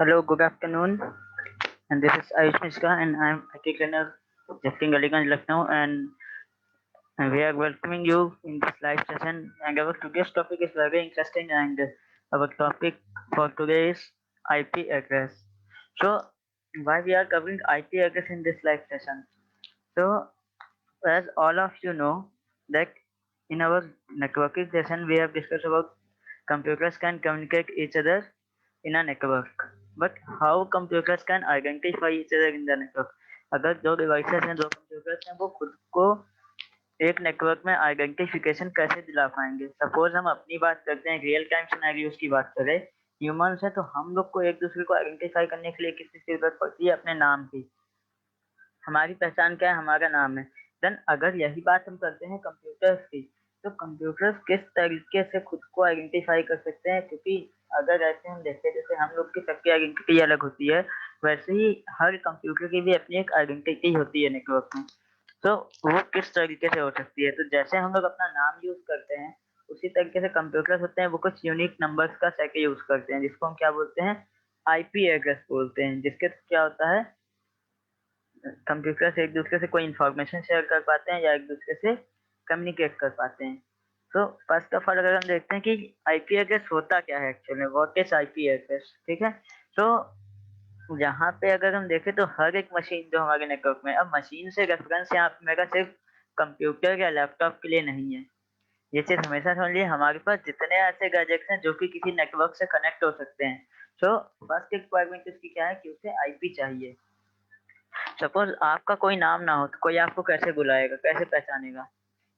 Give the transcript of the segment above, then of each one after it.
Hello, good afternoon. And this is Ayush Mishra, and I'm IT trainer Jeffrey Galiganj, Lucknow, and we are welcoming you in this live session. And our today's topic is very interesting, and our topic for today is IP address. So, why we are covering IP address in this live session? So, as all of you know, that in our networking session we have discussed about computers can communicate each other in a network, but how computers can identify each other in the network? अगर दो devices हैं, दो computers हैं, वो खुद को एक network में आइडेंटिफिकेशन कैसे दिला पाएंगे? सपोज हम अपनी बात करते हैं, रियल टाइम सिनेरियोस की बात करें, ह्यूमंस है तो हम लोग को एक दूसरे को आइडेंटिफाई करने के लिए किसी की जरूरत पड़ती है? अपने नाम की। हमारी पहचान क्या है? हमारा नाम है। देन अगर यही बात हम करते हैं कंप्यूटर्स की, तो कंप्यूटर्स किस तरीके से खुद को आइडेंटिफाई कर सकते हैं? क्योंकि अगर ऐसे हम देखते, जैसे हम लोग की सबकी आइडेंटिटी अलग होती है, वैसे ही हर कंप्यूटर की भी अपनी एक आइडेंटिटी होती है नेटवर्क में। तो वो किस तरीके से हो सकती है? तो जैसे हम लोग अपना नाम यूज करते हैं, उसी तरीके से कंप्यूटर्स होते हैं, वो कुछ यूनिक नंबर्स का सेट यूज करते हैं, जिसको हम क्या बोलते हैं? आईपी एड्रेस बोलते हैं। जिसके थ्रू क्या होता है, कंप्यूटर से एक दूसरे से कोई इंफॉर्मेशन शेयर कर पाते हैं या एक दूसरे से कम्युनिकेट कर पाते हैं। तो फर्स्ट ऑफ ऑल अगर हम देखते हैं कि आईपी एड्रेस होता क्या है एक्चुअली में, व्हाट इज आईपी एड्रेस, ठीक है? तो यहाँ पे अगर हम देखें तो हर एक मशीन जो हमारे नेटवर्क में, अब मशीन से रेफरेंस यहाँ पे मेरा सिर्फ कंप्यूटर या लैपटॉप के लिए नहीं है। ये चीज हमेशा समझ लीजिए, हमारे पास जितने ऐसे गैजेट्स हैं जो कि किसी नेटवर्क से कनेक्ट हो सकते हैं, तो फर्स्ट रिक्वायरमेंट इसकी क्या है कि उसे आईपी चाहिए। सपोज आपका कोई नाम ना हो तो कोई आपको कैसे बुलाएगा, कैसे पहचानेगा?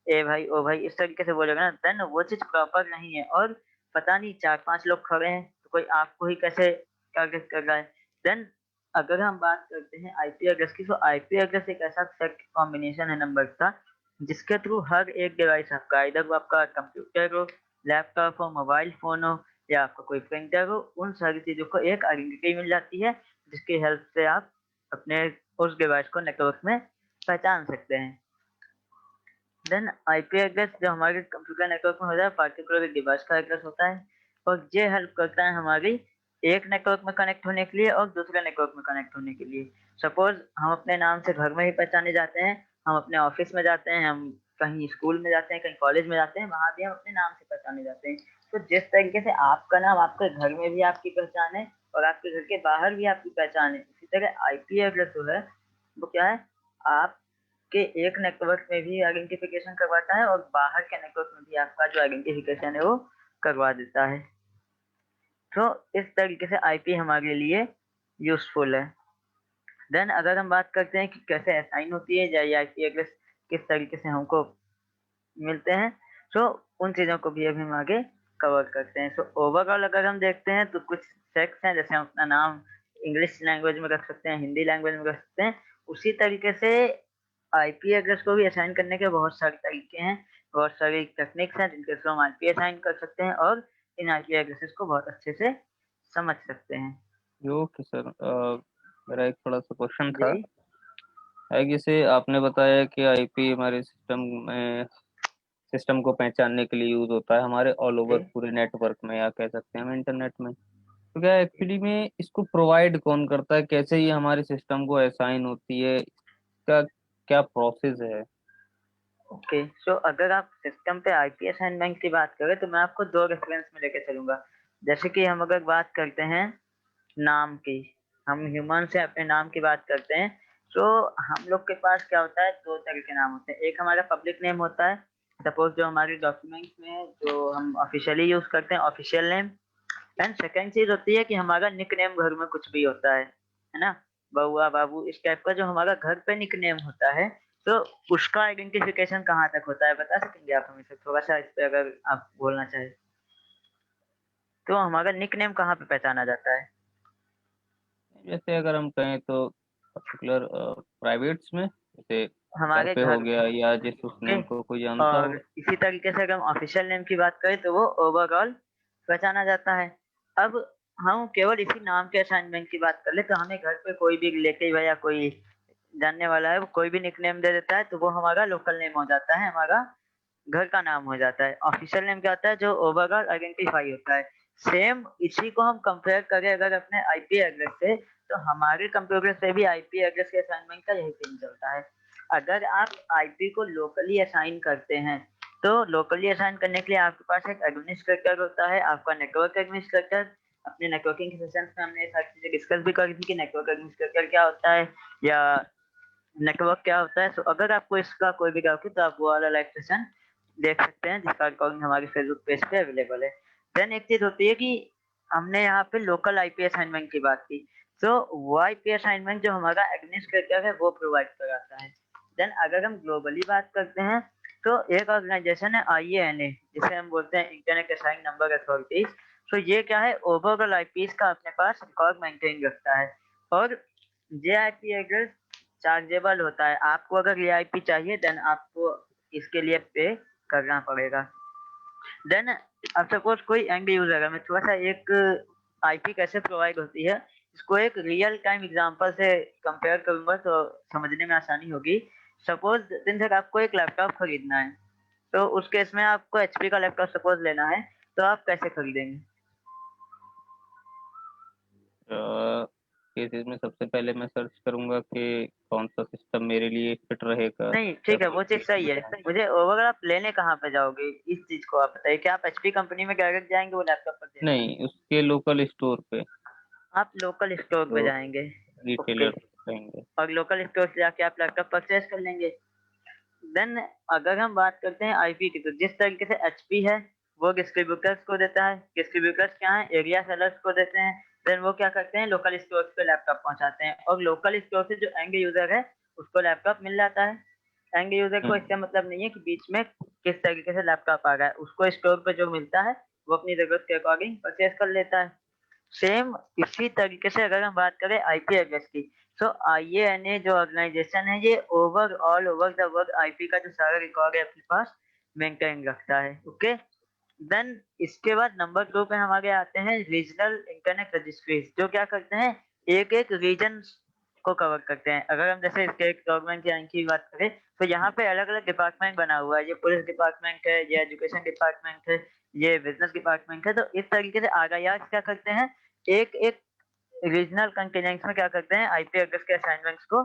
ए भाई, ओ भाई, इस तरीके से बोलेगा ना, देन वो चीज प्रॉपर नहीं है। और पता नहीं चार पांच लोग खड़े हैं तो कोई आपको ही कैसे टारगेट कर रहा है? देन अगर हम बात करते हैं आईपी एड्रेस की, तो आईपी एड्रेस एक ऐसा सेट कॉम्बिनेशन है नंबर का, जिसके थ्रू हर एक डिवाइस आपका, इधर वो आपका कंप्यूटर हो, लैपटॉप हो, मोबाइल फोन हो, या आपका कोई प्रिंटर हो, उन सारी चीजों को एक आइडेंटिटी मिल जाती है, जिसकी हेल्प से आप अपने उस डिवाइस को नेटवर्क में पहचान सकते हैं। देन आईपी एड्रेस जो हमारे कंप्यूटर नेटवर्क में होता है, पार्टिकुलर डिवाइस का एड्रेस होता है, और ये हेल्प करता है हमारी एक नेटवर्क में कनेक्ट होने के लिए और दूसरे नेटवर्क में कनेक्ट होने के लिए। सपोज हम अपने नाम से घर में ही पहचाने जाते हैं, हम अपने ऑफिस में जाते हैं, हम कहीं स्कूल में जाते हैं, कहीं कॉलेज में जाते हैं, वहां भी हम अपने नाम से पहचाने जाते हैं। तो जिस तरीके से आपका नाम आपके घर में भी आपकी पहचान है और आपके घर के बाहर भी आपकी पहचान है, इसी तरह आईपी एड्रेस जो है वो क्या है, आप के एक नेटवर्क में भी आइडेंटिफिकेशन करवाता है और बाहर के नेटवर्क में भी आपका जो आइडेंटिफिकेशन है वो करवा देता है। तो इस तरीके से आईपी हमारे लिए यूजफुल है। देन अगर हम बात करते हैं कि कैसे असाइन होती है या ये आईपी एड्रेस किस तरीके से हमको मिलते हैं, तो उन चीजों को भी अभी हम आगे कवर करते हैं। तो ओवरऑल अगर हम देखते हैं तो कुछ सेक्स हैं, जैसे हम अपना नाम इंग्लिश लैंग्वेज में रख सकते हैं, हिंदी लैंग्वेज में रख सकते हैं, उसी तरीके से आईपी एड्रेस को भी असाइन करने के बहुत सारे तरीके हैं, बहुत सारी टेक्निक्स हैं जिनके थ्रू हम आईपी असाइन कर सकते हैं और इन आईपी एड्रेसेस को बहुत अच्छे से समझ सकते हैं। Okay sir. मेरा एक थोड़ा सा क्वेश्चन था। जी। है जैसे आपने बताया कि आईपी हमारे सिस्टम को पहचानने के लिए यूज होता है हमारे ऑल ओवर जी। पूरे नेटवर्क में, या कह सकते हैं हम इंटरनेट में। तो क्या एक्चुअली में इसको प्रोवाइड कौन करता है, कैसे ये हमारे सिस्टम को असाइन होती है, इसका क्या प्रोसेस है? ओके, सो अगर आप सिस्टम पे आईपी असाइनमेंट की बात करें तो मैं आपको दो रेफरेंस में लेके चलूंगा। जैसे कि हम अगर बात करते हैं नाम की, हम ह्यूमन से अपने नाम की बात करते हैं, तो हम लोग के पास क्या होता है, दो तरह के नाम होते हैं। एक हमारा पब्लिक नेम होता है, सपोज जो हमारे डॉक्यूमेंट्स में जो हम ऑफिशियली यूज करते हैं, ऑफिशियल नेम। एंड सेकंड चीज होती है कि हमारा निक नेम घर में कुछ भी होता है ना, बउआ, बाबू, इस टाइप का जो हमारा घर पे निक नेम होता है, तो उसका आइडेंटिफिकेशन कहाँ तक होता है बता सकेंगे आप हमें से? थोड़ा सा इस पे अगर आप बोलना चाहें, तो हमारा निक नेम कहाँ पे पहचाना जाता है? जैसे अगर हम कहें तो पर्टिकुलर प्राइवेट्स में, जैसे घर हमारे पे हो घर गया, पे। या जिस उस ओके। नेम को कोई जानता और हो। इसी तरीके से अगर हम ऑफिशियल नेम की बात करें तो वो ओवरऑल पहचाना जाता है। अब हम केवल इसी नाम के असाइनमेंट की बात कर ले तो हमें घर पे कोई भी रिलेटिव है या कोई जानने वाला है, वो कोई भी निकनेम दे देता है, तो वो हमारा लोकल नेम हो जाता है, हमारा घर का नाम हो जाता है। ऑफिशियल नेम क्या होता है, जो ओवरऑल आइडेंटिफाई होता है। सेम इसी को हम कंपेयर करें अगर अपने आईपी एड्रेस से, तो हमारे कंप्यूटर से भी आईपी एड्रेस के असाइनमेंट का यही सीन चलता है। अगर आप आईपी को लोकली असाइन करते हैं, तो लोकली असाइन करने के लिए आपके पास एक एडमिनिस्ट्रेटर होता है, आपका नेटवर्क एडमिनिस्ट्रेटर। अपने नेटवर्किंग के सेशंस में हमने ये सारी चीजें डिस्कस भी करी थी कि नेटवर्क एडमिनिस्ट्रेटर क्या होता है या नेटवर्क क्या होता है। तो अगर आपको इसका कोई भी डाउट है तो आप वो वाला लाइव सेशन देख सकते हैं, जिसका रिकॉर्डिंग हमारे फेसबुक पेज पे अवेलेबल है। देन एक चीज होती है कि हमने यहाँ पे लोकल आईपी असाइनमेंट की बात की, तो वो आईपी असाइनमेंट जो हमारा एडमिनिस्ट्रेटर है वो प्रोवाइड कराता है। देन अगर हम ग्लोबली बात करते हैं, तो एक ऑर्गेनाइजेशन है आईएएनए, जिसे हम बोलते हैं इंटरनेट असाइन नंबर अथॉरिटीज। तो ये क्या है, ओवरऑल आईपीज का अपने पास रिकॉर्ड मेंटेन रखता है। और ये आईपी एड्रेस चार्जेबल होता है। आपको अगर ये आईपी चाहिए, देन आपको इसके लिए पे करना पड़ेगा। देन अब सपोज कोई एंड यूजर है, मैं थोड़ा सा एक आईपी कैसे प्रोवाइड होती है इसको एक रियल टाइम एग्जांपल से कंपेयर करूंगा तो समझने में आसानी होगी। सपोज दिन तक आपको एक लैपटॉप खरीदना है, तो उस केस में आपको एचपी का लैपटॉप सपोज लेना है, तो आप कैसे खरीदेंगे? केसेस में सबसे पहले मैं सर्च करूंगा कि कौन सा सिस्टम मेरे लिए फिट रहेगा, नहीं क्या ठीक है, वो चीज सही है। फीचर। मुझे ओवरऑल आप लेने कहाँ पे जाओगे इस चीज को आप बताइए, क्या आप एचपी कंपनी में डायरेक्ट जाएंगे वो लैपटॉप पर देने? नहीं, उसके लोकल स्टोर पे आप लोकल स्टोर पे जो जाएंगे। ओके। रिटेलर रहेंगे। और लोकल स्टोर से जाके आप लैपटॉप परचेज कर लेंगे। देन अगर हम बात करते हैं आईपी की, तो जिस तरीके से एचपी है वो डिस्ट्रीब्यूटर्स को देता है। डिस्ट्रीब्यूटर्स क्या है, एरिया सेलर्स को देते हैं। देन वो क्या करते हैं, लोकल स्टोर्स पे लैपटॉप पहुंचाते हैं, और लोकल स्टोर से जो एंड यूजर है उसको लैपटॉप मिल जाता है। एंड यूजर को इसका मतलब नहीं है कि बीच में किस तरीके से लैपटॉप आ रहा है, उसको स्टोर पे जो मिलता है वो अपनी जरूरत के अकॉर्डिंग परचेज कर लेता है। सेम इसी तरीके से अगर हम बात करें आईपी एड्रेस की, तो आईएएनए जो ऑर्गेनाइजेशन है ये all over the world IP का जो सारा रिकॉर्ड है अपने पास मेंटेन रखता है। ओके। देन इसके बाद नंबर 2 पे हमारे आते हैं रीजनल इंटरनेट रजिस्ट्रीज, जो क्या करते हैं, एक एक रीजन को कवर करते हैं। अगर हम जैसे स्टेट गवर्नमेंट रैंक की बात करें, तो यहाँ पे अलग अलग डिपार्टमेंट बना हुआ है, ये पुलिस डिपार्टमेंट है, ये एजुकेशन डिपार्टमेंट है, ये बिजनेस डिपार्टमेंट है। तो इस तरीके से आगायाज क्या करते हैं, एक एक रीजनल कंटेनेंट्स में क्या करते हैं, आईपी एड्रेस के असाइनमेंट्स को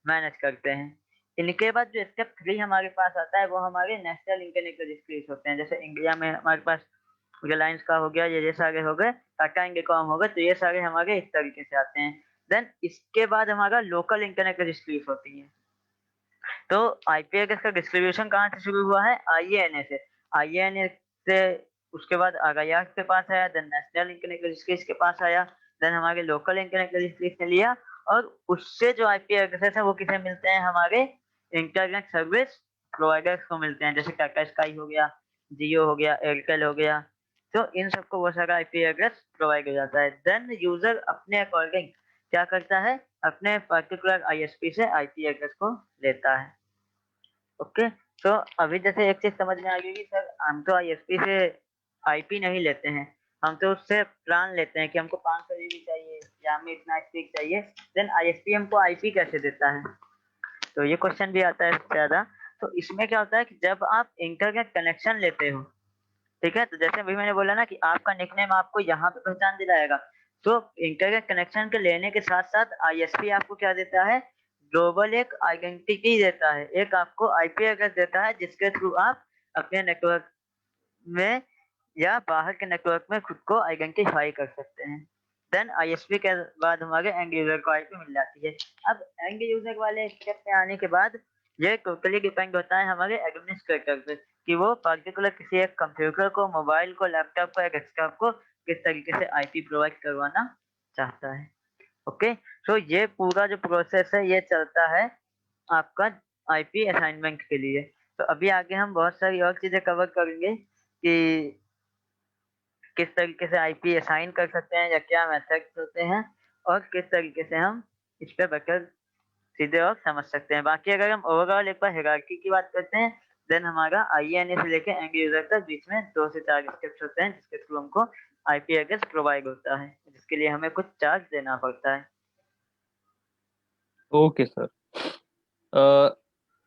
मैनेज करते हैं। इनके बाद जो स्टेप 3 हमारे पास आता है वो हमारे नेशनल इंटरनेट रजिस्ट्रीज होते हैं। जैसे इंडिया में हमारे पास रिलायंस का हो गया, ये सारे हो गए, टाटा इंडिकॉम हो गए, तो ये सारे हमारे इस तरीके से आते हैं। देन इसके बाद हमारा लोकल इंटरनेट रजिस्ट्रीज होती है। तो आईपी एड्रेस का डिस्ट्रीब्यूशन कहाँ से शुरू हुआ है, आईएएनए से। आईएएनए से उसके बाद आगायाज के पास आया, देन नेशनल इंटरनेट रजिस्ट्रीज के पास आया, देन हमारे लोकल इंटरनेट रजिस्ट्रीज ने लिया, और उससे जो आईपी एड्रेसेस है वो किसे मिलते हैं, हमारे इंटरनेट सर्विस प्रोवाइडर्स को मिलते हैं। जैसे टाटा स्काई हो गया, जियो हो गया, एयरटेल हो गया। तो इन सबको वो सारा आईपी एड्रेस प्रोवाइड हो जाता है। देन यूजर अपने अकॉर्डिंग क्या करता है, अपने पर्टिकुलर आईएसपी से आईपी एड्रेस को लेता है। ओके। तो अभी जैसे एक चीज समझ में आ गई कि सर हम तो आईएसपी से आईपी नहीं लेते हैं, हम तो उससे प्लान लेते हैं कि हमको 500 जीबी चाहिए या हमें इतना स्पीड चाहिए। देन आईएसपी हमको आईपी कैसे देता है, तो ये क्वेश्चन भी आता है सबसे ज्यादा। तो इसमें क्या होता है कि जब आप इंटरनेट कनेक्शन लेते हो, ठीक है, तो जैसे अभी मैंने बोला ना कि आपका निकनेम आपको यहाँ पे पहचान दिलाएगा, तो इंटरनेट कनेक्शन के लेने के साथ साथ आईएसपी आपको क्या देता है, ग्लोबल एक आइडेंटिटी देता है, एक आपको आईपी एड्रेस देता है जिसके थ्रू आप अपने नेटवर्क में या बाहर के नेटवर्क में खुद को आइडेंटिफाई कर सकते हैं। देन आईएसपी के बाद हमारे एंड यूजर को आईपी मिल जाती है। अब एंड यूजर वाले स्टेप में आने के बाद ये टोटली डिपेंड होता है हमारे एडमिनिस्ट्रेटर पे कि वो पर्टिकुलर किसी एक कंप्यूटर को, मोबाइल को, लैपटॉप को या डेस्कटॉप को किस तरीके से आईपी प्रोवाइड करवाना चाहता है। ओके। तो ये पूरा जो प्रोसेस है ये चलता है आपका आईपी असाइनमेंट के लिए। तो अभी आगे हम बहुत सारी और चीजें कवर करेंगे कि किस तरीके से आईपी असाइन कर सकते हैं या क्या मेथड्स होते हैं, और किस तरीके से हम इस पे बेटर सीधे और समझ सकते हैं। बाकी अगर हम ओवरऑल एक बार हायरार्की की बात करते हैं, देन हमारा आईएनए से लेके एंड यूजर तक बीच में 2 से 4 स्टेप्स होते हैं जिसके थ्रू हमको आईपी एड्रेस प्रोवाइड होता है, जिसके लिए हमें कुछ चार्ज देना पड़ता है। Okay sir.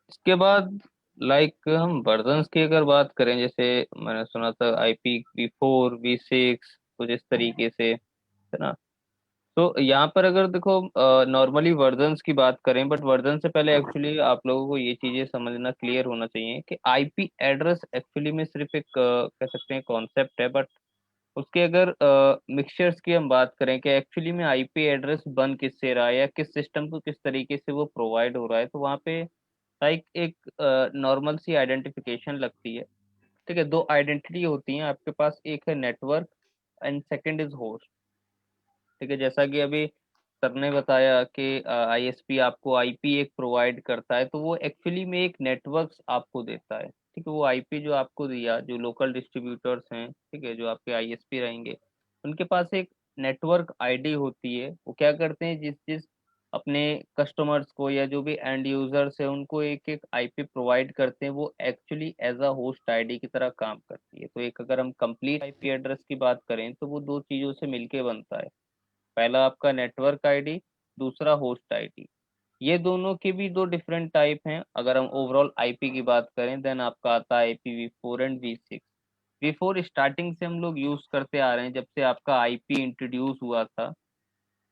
इसके बाद लाइक हम वर्जन्स की अगर बात करें, जैसे मैंने सुना था IP V4 V6, कुछ इस तरीके से, है ना। तो यहाँ पर अगर देखो नॉर्मली वर्जन्स की बात करें, बट वर्जन से पहले एक्चुअली आप लोगों को ये चीजें समझना क्लियर होना चाहिए कि आईपी एड्रेस एक्चुअली में सिर्फ एक कह सकते हैं कॉन्सेप्ट है, बट उसके अगर मिक्सचर्स की हम बात करें कि एक्चुअली में आईपी एड्रेस बन किससे रहा है या किस सिस्टम को किस तरीके से वो प्रोवाइड हो रहा है, तो वहाँ पे लाइक एक नॉर्मल सी आइडेंटिफिकेशन लगती है। ठीक है, दो आइडेंटिटी होती हैं आपके पास, एक है network and second is host. ठीक है, जैसा कि अभी सर ने बताया कि आईएसपी आपको आईपी एक प्रोवाइड करता है, तो वो एक्चुअली में एक नेटवर्क आपको देता है। ठीक है, वो आईपी जो आपको दिया, जो लोकल डिस्ट्रीब्यूटर्स हैं, ठीक है, जो आपके आईएसपी रहेंगे, उनके पास एक नेटवर्क आईडी होती है। वो क्या करते हैं, जिस जिस अपने कस्टमर्स को या जो भी एंड यूजर्स है उनको एक एक आईपी प्रोवाइड करते हैं, वो actually as a host ID की तरह काम करती है। तो एक अगर हम कंप्लीट आईपी एड्रेस की बात करें तो वो दो चीजों से मिलके बनता है। पहला आपका नेटवर्क आईडी, दूसरा होस्ट आईडी। ये दोनों के भी दो डिफरेंट टाइप हैं। अगर हम ओवरऑल आईपी की बात करें देन आपका आता है IPv4 and V6। V4 starting से हम लोग यूज करते आ रहे हैं, जब से आपका आईपी इंट्रोड्यूस हुआ था।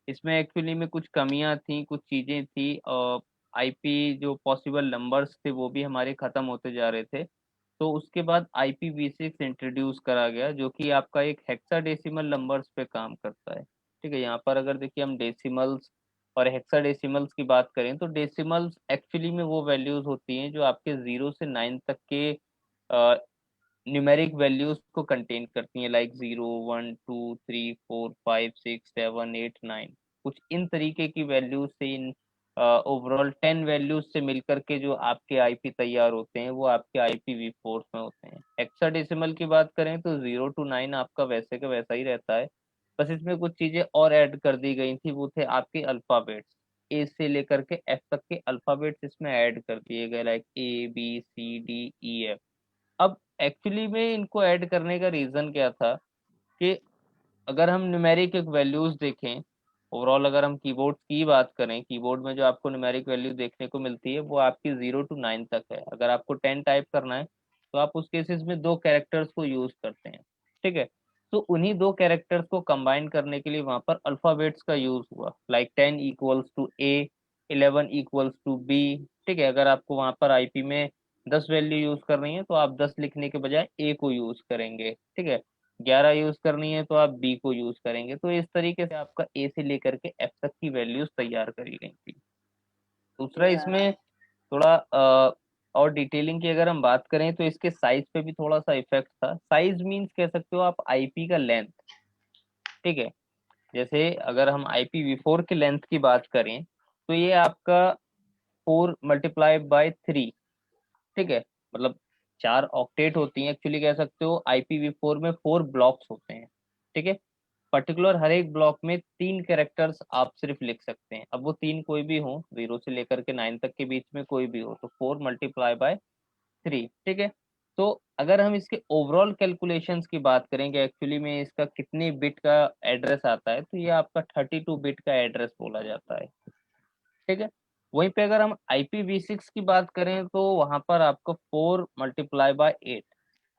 इसमें एक्चुअली में कुछ कमियां थी, कुछ चीजें थी, और आईपी जो पॉसिबल नंबर्स थे वो भी हमारे खत्म होते जा रहे थे। तो उसके बाद IPv6 इंट्रोड्यूस करा गया, जो कि आपका एक हेक्साडेसिमल नंबर्स पे काम करता है। ठीक है, यहाँ पर अगर देखिए हम डेसिमल्स और हेक्साडेसिमल्स की बात करें, तो डेसिमल्स एक्चुअली में वो वैल्यूज होती हैं जो आपके 0 से 9 तक के न्यूमेरिक वैल्यूज को कंटेन करती हैं, लाइक 0 1 2 3 4 5 6 7 8 9। कुछ इन तरीके की वैल्यूज से, इन ओवरऑल 10 वैल्यूज से मिलकर के जो आपके आईपी तैयार होते हैं वो आपके IPv4 में होते हैं। हेक्साडेसिमल की बात करें तो 0 to 9 आपका वैसे का वैसा ही रहता है, बस इसमें कुछ चीजें और ऐड कर दी गई थी। वो थे आपके अल्फाबेट्स, ए से लेकर के एफ तक के अल्फाबेट्स इसमें ऐड कर दिए गए, लाइक ABCDEF। अब एक्चुअली में इनको ऐड करने का रीजन क्या था कि अगर हम न्यूमेरिक एक वैल्यूज देखें, ओवरऑल अगर हम कीबोर्ड की बात करें, कीबोर्ड में जो आपको न्यूमेरिक वैल्यू देखने को मिलती है वो आपकी 0 to 9 तक है। अगर आपको 10 टाइप करना है तो आप उस केसेस में दो कैरेक्टर्स को यूज करते हैं। ठीक है, तो उन्हीं दो कैरेक्टर्स को कंबाइन करने के लिए वहां पर अल्फाबेट्स का यूज हुआ, लाइक 10 = A, 11 = B। ठीक है, अगर आपको वहां पर आईपी में 10 वैल्यू यूज करनी है तो आप 10 लिखने के बजाय A को यूज करेंगे। ठीक है, 11 यूज करनी है तो आप बी को यूज करेंगे। तो इस तरीके से आपका ए से लेकर के एफ तक की वैल्यूज तैयार करी गई थी। दूसरा इसमें थोड़ा और डिटेलिंग की अगर हम बात करें तो इसके साइज पे भी थोड़ा सा इफेक्ट था। साइज मींस कह सकते हो आप आईपी का लेंथ। ठीक है, जैसे अगर हम IPv4 के लेंथ की बात करें तो ये आपका 4 × 3। ठीक है, मतलब 4 ऑक्टेट होती हैं एक्चुअली, कह सकते हो IPv4 में 4 ब्लॉक्स होते हैं। ठीक है, पर्टिकुलर हर एक ब्लॉक में 3 कैरेक्टर्स आप सिर्फ लिख सकते हैं। अब वो तीन कोई भी हो, 0 से लेकर के 9 तक के बीच में कोई भी हो, तो 4 × 3। ठीक है, तो अगर हम इसके ओवरऑल कैलकुलेशंस की बात करेंगे एक्चुअली में इसका कितने बिट का एड्रेस आता है, तो ये आपका 32 बिट का एड्रेस बोला जाता है। ठीक है, वहीं पे अगर हम IPv6 की बात करें तो वहां पर आपको 4 × 8,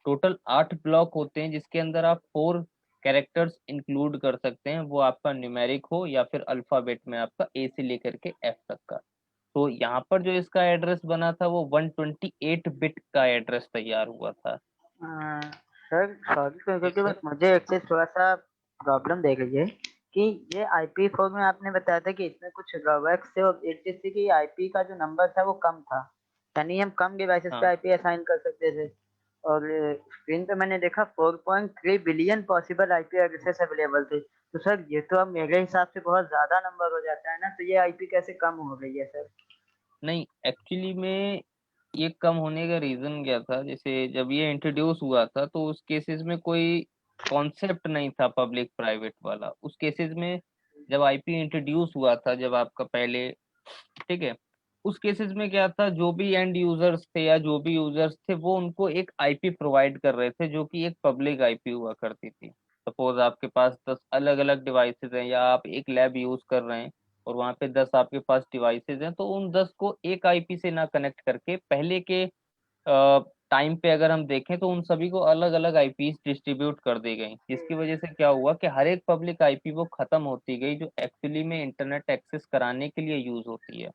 टोटल 8 ब्लॉक होते हैं, जिसके अंदर आप 4 कैरेक्टर्स इंक्लूड कर सकते हैं, वो आपका न्यूमेरिक हो या फिर अल्फाबेट में आपका ए से लेकर के एफ तक का। तो यहाँ पर जो इसका एड्रेस बना था वो 128 बिट का एड्रेस तैयार हुआ था। सर सॉरी सर, जी क्योंकि बस सर। मुझे एक चीज थोड़ा सा प्रॉब्लम देख रही है कि ये IP4 में आपने बताया था कि इसमें कुछ ड्रॉबैक्स थे, और एक चीज थी कि आईपी का जो नंबर था वो कम था, यानी हम कम डिवाइसेस पे हाँ आईपी असाइन कर सकते थे। और स्क्रीन पे मैंने देखा 4.3 billion possible IP addresses available थे। तो सर ये तो अब मेरे हिसाब से बहुत ज्यादा नंबर हो जाता है ना, तो ये आईपी कैसे कम हो गई है सर? नहीं, एक्चुअली में ये कम होने का रीजन क्या था, जैसे जब ये इंट्रोड्यूस हुआ था तो उस केसेस में कोई कॉन्सेप्ट नहीं था पब्लिक प्राइवेट वाला। उस केसेस में जब आईपी इंट्रोड्यूस हुआ था, जब आपका पहले, ठीक है, उस केसेस में क्या था, जो भी एंड यूजर्स थे या जो भी यूजर्स थे वो उनको एक आईपी प्रोवाइड कर रहे थे, जो कि एक पब्लिक आईपी हुआ करती थी। सपोज आपके पास 10 अलग अलग डिवाइसेस हैं, या आप एक लैब यूज कर रहे हैं और वहाँ पे 10 आपके पास डिवाइसेस हैं, तो उन 10 को एक आईपी से ना कनेक्ट करके पहले के टाइम पे अगर हम देखें तो उन सभी को अलग अलग आईपीस डिस्ट्रीब्यूट कर दी गई, जिसकी वजह से क्या हुआ कि हर एक पब्लिक आईपी वो खत्म होती गई जो एक्चुअली में इंटरनेट एक्सेस कराने के लिए यूज होती है।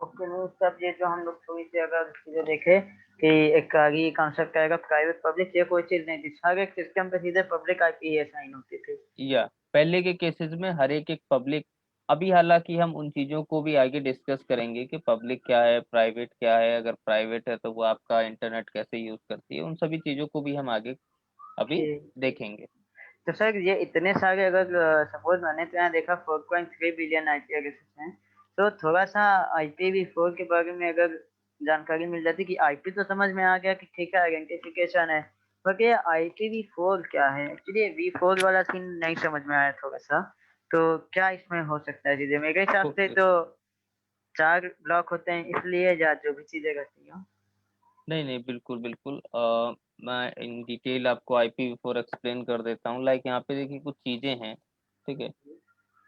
ओके, वो सब ये जो हम लोग थोड़ी सी अगर चीजें देखें कि एक आगे कॉन्सेप्ट आएगा प्राइवेट पब्लिक, ये कोई चीज नहीं थी, हर एक सिस्टम पे सीधे पब्लिक आईपी असाइन होती थी। या पहले के केसेस में हर एक पब्लिक, अभी हालांकि हम उन चीजों को भी आगे डिस्कस करेंगे कि पब्लिक क्या है प्राइवेट क्या है, अगर प्राइवेट है तो वो आपका इंटरनेट कैसे यूज करती है, उन सभी चीजों को भी हम आगे अभी कि देखेंगे। तो सर ये इतने सारे अगर सपोज मैंने तो यहाँ देखा 4.3 बिलियन आईपी एड्रेसेस हैं, तो थोड़ा सा IPv4 के बारे में अगर जानकारी मिल जाती कि आईपी तो समझ में आ गया कि ठीक है आइडेंटिफिकेशन है, बट ये IPv4 क्या है एक्चुअली, V4 वाला सीन नहीं समझ में आया थोड़ा सा। तो क्या इसमें हो सकता है चीजें, मेरे हिसाब से ओके, तो 4 ब्लॉक होते हैं इसलिए, या जो भी चीजें रहती हैं। नहीं नहीं, बिल्कुल बिल्कुल, मैं इन डिटेल आपको IPv4 एक्सप्लेन कर देता हूँ। लाइक यहाँ पे देखिए कुछ चीजें हैं, ठीक है,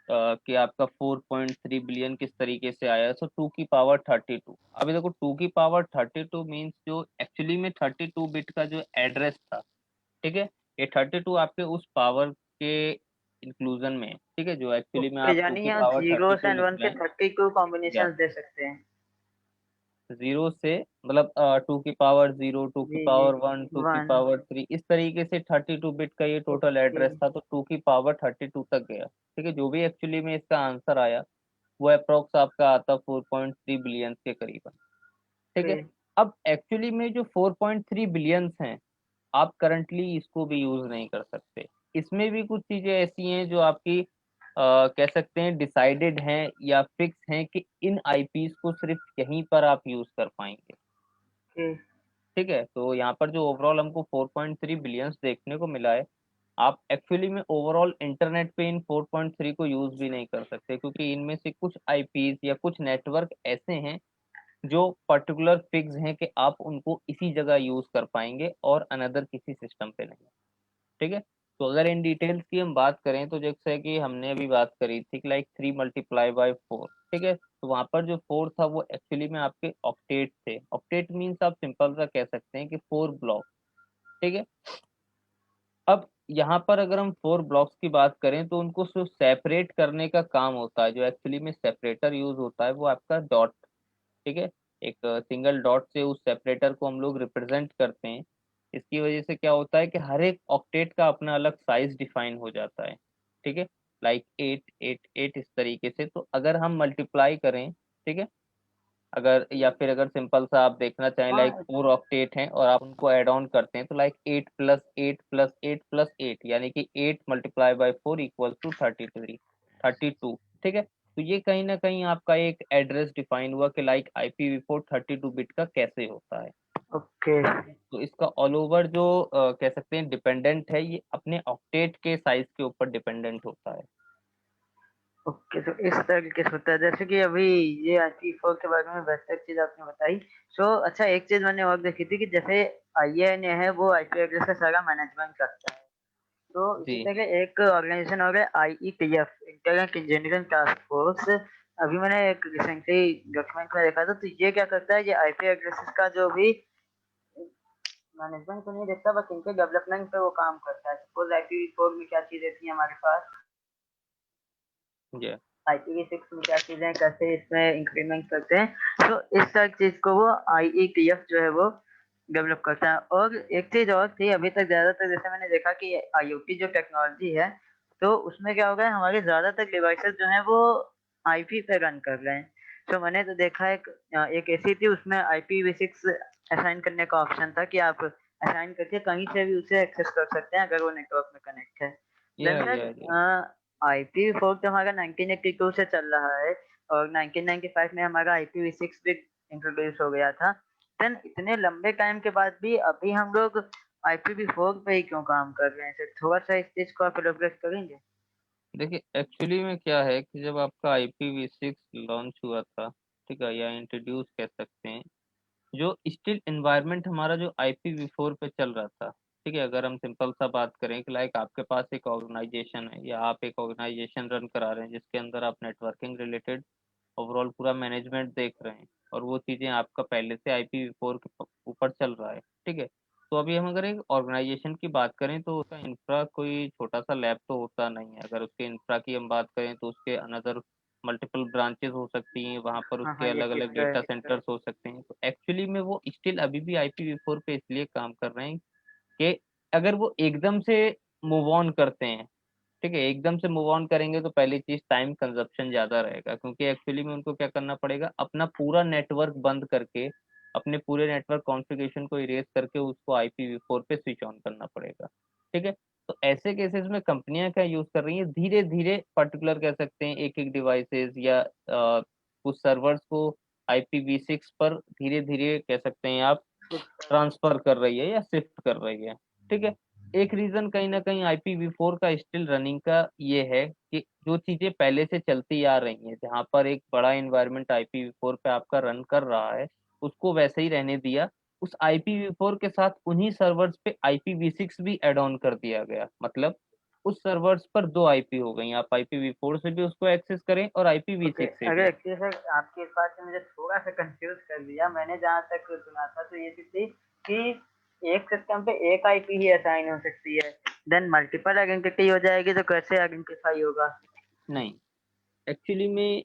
कि आपका 4.3 बिलियन किस तरीके से आया, सो 2 की पावर 32। अभी देखो 2 की पावर 32 मीन्स जो एक्चुअली में 32 बिट का जो एड्रेस था, ठीक है, ये 32 आपके उस पावर के इंक्लूजन में है, ठीक है, जो एक्चुअली में ओके, आप टू यानी की यहाँ power thirty zeros two and लिख वन रहे के हैं 32 या कॉम्बिनेशन दे सकते हैं। जीरो से मतलब 2 की पावर 0, टू की जी जी। पावर वन, टू की वन। पावर थ्री, इस तरीके से 32 बिट का ये टोटल ओके। एड्रेस था, तो 2 की पावर 32 तक गया, ठीक है, जो भी एक्चुअली में इसका आंसर आया वो अप्रोक्स आपका आता 4.3 बिलियन के करीबन, ठीक है। अब एक्चुअली में जो 4.3 बिलियंस हैं, आप करंटली इसको भी यूज नहीं कर सकते। इसमें भी कुछ चीजें ऐसी हैं जो आपकी कह सकते हैं डिसाइडेड हैं या फिक्स हैं कि इन आईपीस को सिर्फ यहीं पर आप यूज कर पाएंगे, ओके। ठीक है। तो यहाँ पर जो ओवरऑल हमको 4.3 बिलियंस देखने को मिला है, आप एक्चुअली में ओवरऑल इंटरनेट पे इन 4.3 को यूज भी नहीं कर सकते, क्योंकि इनमें से कुछ आईपीस या कुछ नेटवर्क ऐसे हैं जो पर्टिकुलर फिक्स हैं कि आप उनको इसी जगह यूज कर पाएंगे और अनदर किसी सिस्टम पे नहीं, ठीक है। तो अगर इन डिटेल्स की हम बात करें तो जैसे कि हमने अभी बात करी थी कि लाइक 3 × 4, ठीक है, तो वहां पर जो 4 था वो एक्चुअली में आपके ऑक्टेट थे। ऑक्टेट मीन्स आप सिंपल सा कह सकते हैं कि 4 ब्लॉक, ठीक है। अब यहाँ पर अगर हम 4 ब्लॉक्स की बात करें तो उनको सिर्फ सेपरेट करने का काम होता है, जो एक्चुअली में सेपरेटर यूज होता है वो आपका डॉट, ठीक है, एक सिंगल डॉट से उस सेपरेटर को हम लोग रिप्रेजेंट करते हैं। इसकी वजह से क्या होता है कि हर एक ऑक्टेट का अपना अलग साइज डिफाइन हो जाता है, ठीक है, लाइक 8 8 8 इस तरीके से। तो अगर हम मल्टीप्लाई करें, ठीक है, अगर या फिर अगर सिंपल सा आप देखना चाहें लाइक हाँ। 4 ऑक्टेट हैं और आप उनको ऐड ऑन करते हैं तो लाइक 8 + 8 + 8 + 8 यानी कि 8 × 4 = 32 ठीक है। तो ये कहीं ना कहीं आपका एक एड्रेस डिफाइन हुआ कि लाइक IPv4 32 बिट का कैसे होता है। ओके। तो इसका ऑल ओवर जो कह सकते हैं डिपेंडेंट है, ये अपने ऑक्टेट के साइज के ऊपर डिपेंडेंट होता है। ओके, तो इस तरीके से होता है, जैसे कि अभी ये IPv4 के बारे में बेहतर चीज आपने बताई। सो अच्छा, एक चीज मैंने और देखी थी कि जैसे IANA है वो आईपी एड्रेस का सारा मैनेजमेंट करता है, तो इसी जी तरह एक ऑर्गेनाइजेशन हो गया IETF, internet engineering task force. अभी मैंने एक रिसेंटली डॉक्यूमेंट में देखा था, तो ये क्या करता है, ये आईपी एड्रेसेस का जो भी मैनेजमेंट तो नहीं देखता, बस इनके डेवलपमेंट पे वो काम करता है। सपोज IPv4 में क्या चीजें थी हमारे पास, जी IPv6 में क्या चीजें, कैसे इसमें इंक्रीमेंट करते हैं, तो इस सब चीज को वो IETF जो है वो डेवलप करता है। और एक चीज और थी, अभी तक ज्यादातर जैसे मैंने देखा कि IoT जो टेक्नोलॉजी है, तो उसमें क्या हो गया, हमारे ज्यादातर डिवाइसेस जो हैं वो आईपी पे रन कर रहे हैं। तो मैंने तो देखा एक ऐसी थी, उसमें IPv6 असाइन करने का ऑप्शन था कि आप असाइन करके कहीं से भी उसे एक्सेस कर सकते हैं अगर वो नेटवर्क में कनेक्ट है। देन या सर, IPv4 तो हमारा 1982 से चल रहा है, और 1995 में हमारा IPv6 भी इंट्रोड्यूस हो गया था। देन इतने लंबे टाइम के बाद भी अभी हम लोग IPv4 पे ही क्यों काम कर रहे हैं सर, थोड़ा सा इस चीज को आप एलोब्रेट करेंगे। देखिए एक्चुअली में क्या है कि जब आपका IPv6 लॉन्च हुआ था, ठीक है, या इंट्रोड्यूस कह सकते हैं, जो स्टिल एनवायरनमेंट हमारा जो IPv4 पे चल रहा था, ठीक है, अगर हम सिंपल सा बात करें कि लाइक आपके पास एक ऑर्गेनाइजेशन है या आप एक ऑर्गेनाइजेशन रन करा रहे हैं जिसके अंदर आप नेटवर्किंग रिलेटेड ओवरऑल पूरा मैनेजमेंट देख रहे हैं, और वो चीज़ें आपका पहले से IPv4 के ऊपर चल रहा है, ठीक है। तो अभी हम अगर एक ऑर्गेनाइजेशन की बात करें तो उसका इंफ्रा कोई छोटा सा लैब तो होता नहीं है। अगर उसके इंफ्रा की हम बात करें तो उसके अनदर मल्टीपल ब्रांचेस हो सकती हैं, वहाँ पर हाँ उसके हाँ, ये अलग चीज अलग तो है। डेटा सेंटर्स हो सकते हैं। तो एक्चुअली में वो स्टिल अभी भी IPv4 पे इसलिए काम कर रहे हैं कि अगर वो एकदम से मूव ऑन करते हैं, ठीक है, एकदम से मूव ऑन करेंगे तो पहली चीज टाइम कंजप्शन ज्यादा रहेगा, क्योंकि एक्चुअली में उनको क्या करना पड़ेगा, अपना पूरा नेटवर्क बंद करके, अपने पूरे नेटवर्क कॉन्फ़िगरेशन को इरेज करके उसको IPv4 पे स्विच ऑन करना पड़ेगा, ठीक है। तो ऐसे केसेस में कंपनियां क्या यूज कर रही हैं, धीरे धीरे पर्टिकुलर कह सकते हैं एक एक डिवाइसेस या कुछ सर्वर्स को IPv6 पर धीरे धीरे कह सकते हैं आप ट्रांसफर कर रही है या शिफ्ट कर रही है, ठीक है। एक रीजन कहीं ना कहीं IPv4 का स्टिल रनिंग का ये है कि जो चीजें पहले से चलती आ रही हैं, जहां पर एक बड़ा इन्वायरमेंट IPv4 पे आपका रन कर रहा है, उसको वैसे ही रहने दिया। उस IPv4 के साथ उन्हीं सर्वर्स पे IPv6 भी एड ऑन कर दिया गया, मतलब उस सर्वर्स पर दो IP हो गई, आप IPv4 से भी उसको एक्सेस करें और ओके, IPv6 से अगर भी। एक्चुअली सर आपकी इस बात से मुझे थोड़ा सा कंफ्यूज कर दिया। मैंने जहाँ तक सुना था तो ये चीज थी कि एक सिस्टम पे एक आईपी ही असाइन हो सकती है, देन मल्टीपल आइडेंटिटी हो जाएगी तो कैसे आइडेंटिफाई होगा? नहीं, एक्चुअली में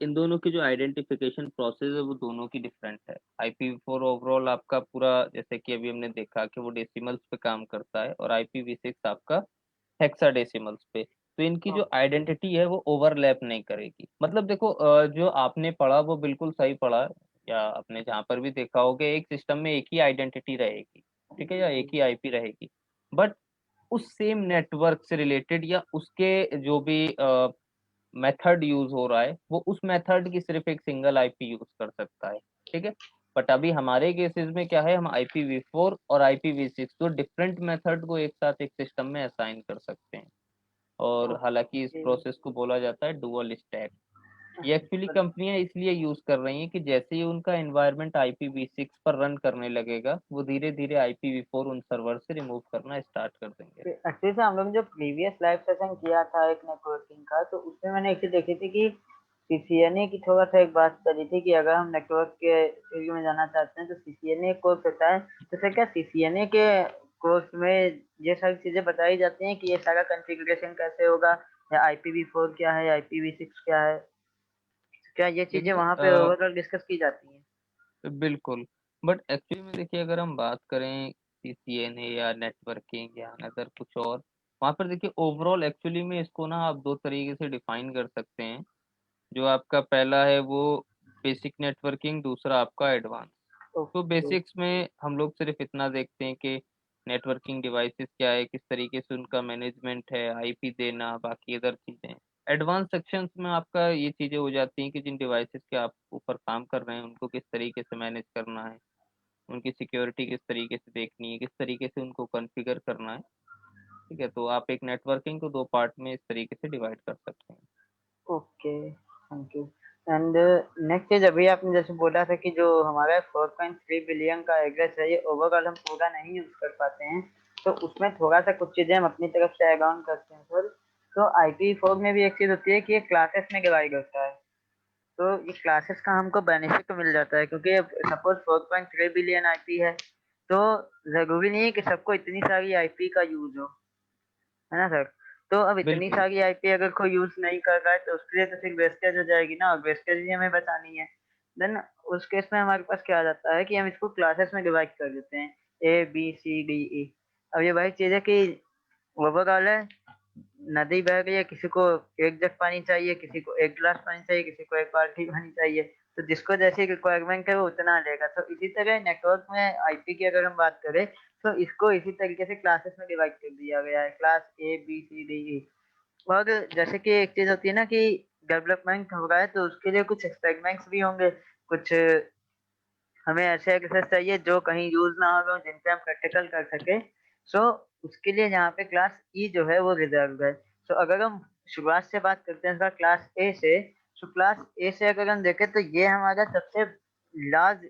इन दोनों की जो आइडेंटिफिकेशन प्रोसेस है वो दोनों की डिफरेंट है। IPv4 ओवरऑल आपका पूरा, जैसे कि अभी हमने देखा कि वो डेसिमल्स पे काम करता है, और IPv6 आपका हेक्साडेसिमल्स पे। तो इनकी जो ओके। आइडेंटिटी है वो ओवरलैप नहीं करेगी। मतलब देखो, जो आपने पढ़ा वो बिल्कुल सही पढ़ा, या आपने जहाँ पर भी देखा होगा एक सिस्टम में एक ही आइडेंटिटी रहेगी, ठीक है, या एक ही IP रहेगी, बट उस सेम नेटवर्क से रिलेटेड या उसके जो भी मेथड यूज हो रहा है वो उस मेथड की सिर्फ एक सिंगल IP यूज कर सकता है, ठीक है। बट अभी हमारे केसेस में क्या है, हम IPv4 और IPv6 तो डिफरेंट मेथड को एक साथ एक सिस्टम में असाइन कर सकते हैं। और हालांकि इस ओके। प्रोसेस को बोला जाता है डुअल स्टैक। ये एक्चुअली कंपनियां इसलिए यूज कर रही हैं कि जैसे ही उनका एनवायरनमेंट IPv6 पर रन करने लगेगा, वो धीरे धीरे IPv4 उन सर्वर से रिमूव करना स्टार्ट कर देंगे। एक्चुअली से हम लोग ने जो प्रीवियस लाइव सेशन किया था एक नेटवर्किंग का, तो उसमें मैंने एक चीज देखी थी कि सीसीएनए की थोड़ा सा एक बात करी थी कि अगर हम नेटवर्क के एरिया में जाना चाहते हैं तो सीसीएनए कोर्स होता है। तो सर क्या सीसीएनए के कोर्स में ये सारी चीजें बताई जाती हैं कि ये सारा कॉन्फ़िगरेशन कैसे होगा, या IPv4 क्या है, IPv6 क्या है? क्या ये चीजें देखिए, वहां पे ओवरऑल डिस्कस की जाती हैं? बिल्कुल, बट एक्चुअली में देखिए, अगर हम बात करें CCNA या नेटवर्किंग या अदर कुछ और, वहाँ पर देखिए ओवरऑल एक्चुअली में इसको ना आप दो तरीके से डिफाइन कर सकते हैं। जो आपका पहला है वो बेसिक नेटवर्किंग, दूसरा आपका एडवांस। तो ओके। बेसिक्स में हम लोग सिर्फ इतना देखते हैं कि नेटवर्किंग डिवाइसेस क्या है, किस तरीके से उनका मैनेजमेंट है, IP देना, बाकी अदर चीज़ें। एडवांस सेक्शंस में आपका ये चीज़ें हो जाती हैं कि जिन डिवाइसेस के आप ऊपर काम कर रहे हैं उनको किस तरीके से मैनेज करना है, उनकी सिक्योरिटी किस तरीके से देखनी है, किस तरीके से उनको कॉन्फ़िगर करना है, ठीक है। तो आप एक नेटवर्किंग को दो पार्ट में इस तरीके से डिवाइड कर सकते हैं। Okay, thank you. And next चीज, अभी आपने जैसे बोला था कि जो हमारा 4.3 बिलियन का एड्रेस है ये ओवरऑल हम पूरा नहीं यूज कर पाते हैं, तो उसमें थोड़ा सा कुछ चीजें हम अपनी तरफ से ऐड ऑन करते हैं सर। तो IPv4 में भी एक चीज होती है कि ये क्लासेस में डिवाइड होता है। तो ये क्लासेस का हमको बेनिफिट मिल जाता है, क्योंकि सपोज 4.3 बिलियन आईपी है, तो जरूरी नहीं है कि सबको इतनी सारी आईपी का यूज हो, है ना सर? तो अब इतनी बिल्कुल। सारी आईपी अगर कोई यूज नहीं कर रहा है तो उसके लिए तो फिर वेस्टेज हो जाएगी ना, और वेस्टेज भी हमें बचानी है। देन उस केस में हमारे पास क्या आ जाता है कि हम इसको क्लासेस में डिवाइड कर देते हैं, ABCDE। अब ये वही चीज है कि ओवरऑल है, नदी बह रही है, किसी को एक जग पानी चाहिए, किसी को एक गिलास पानी चाहिए, किसी को एक बाल्टी पानी चाहिए। तो जिसको जैसी रिक्वायरमेंट है वो उतना लेगा। तो इसी तरह नेटवर्क में आईपी की अगर हम बात करें तो इसको इसी तरीके से क्लासेस में डिवाइड कर दिया गया है, क्लास ABCDE। और जैसे कि एक चीज होती है ना कि डेवलपमेंट हो रहा है तो उसके लिए कुछ एक्सपेरिमेंट्स भी होंगे, कुछ हमें ऐसे एक्सेस चाहिए जो कहीं यूज ना हो, जिन पे हम प्रैक्टिकल कर सके। सो उसके लिए यहाँ पे क्लास ई जो है वो रिजर्व है। सो अगर हम शुरुआत से बात करते हैं क्लास ए से, तो क्लास ए से अगर हम देखें तो ये हमारा सबसे लार्ज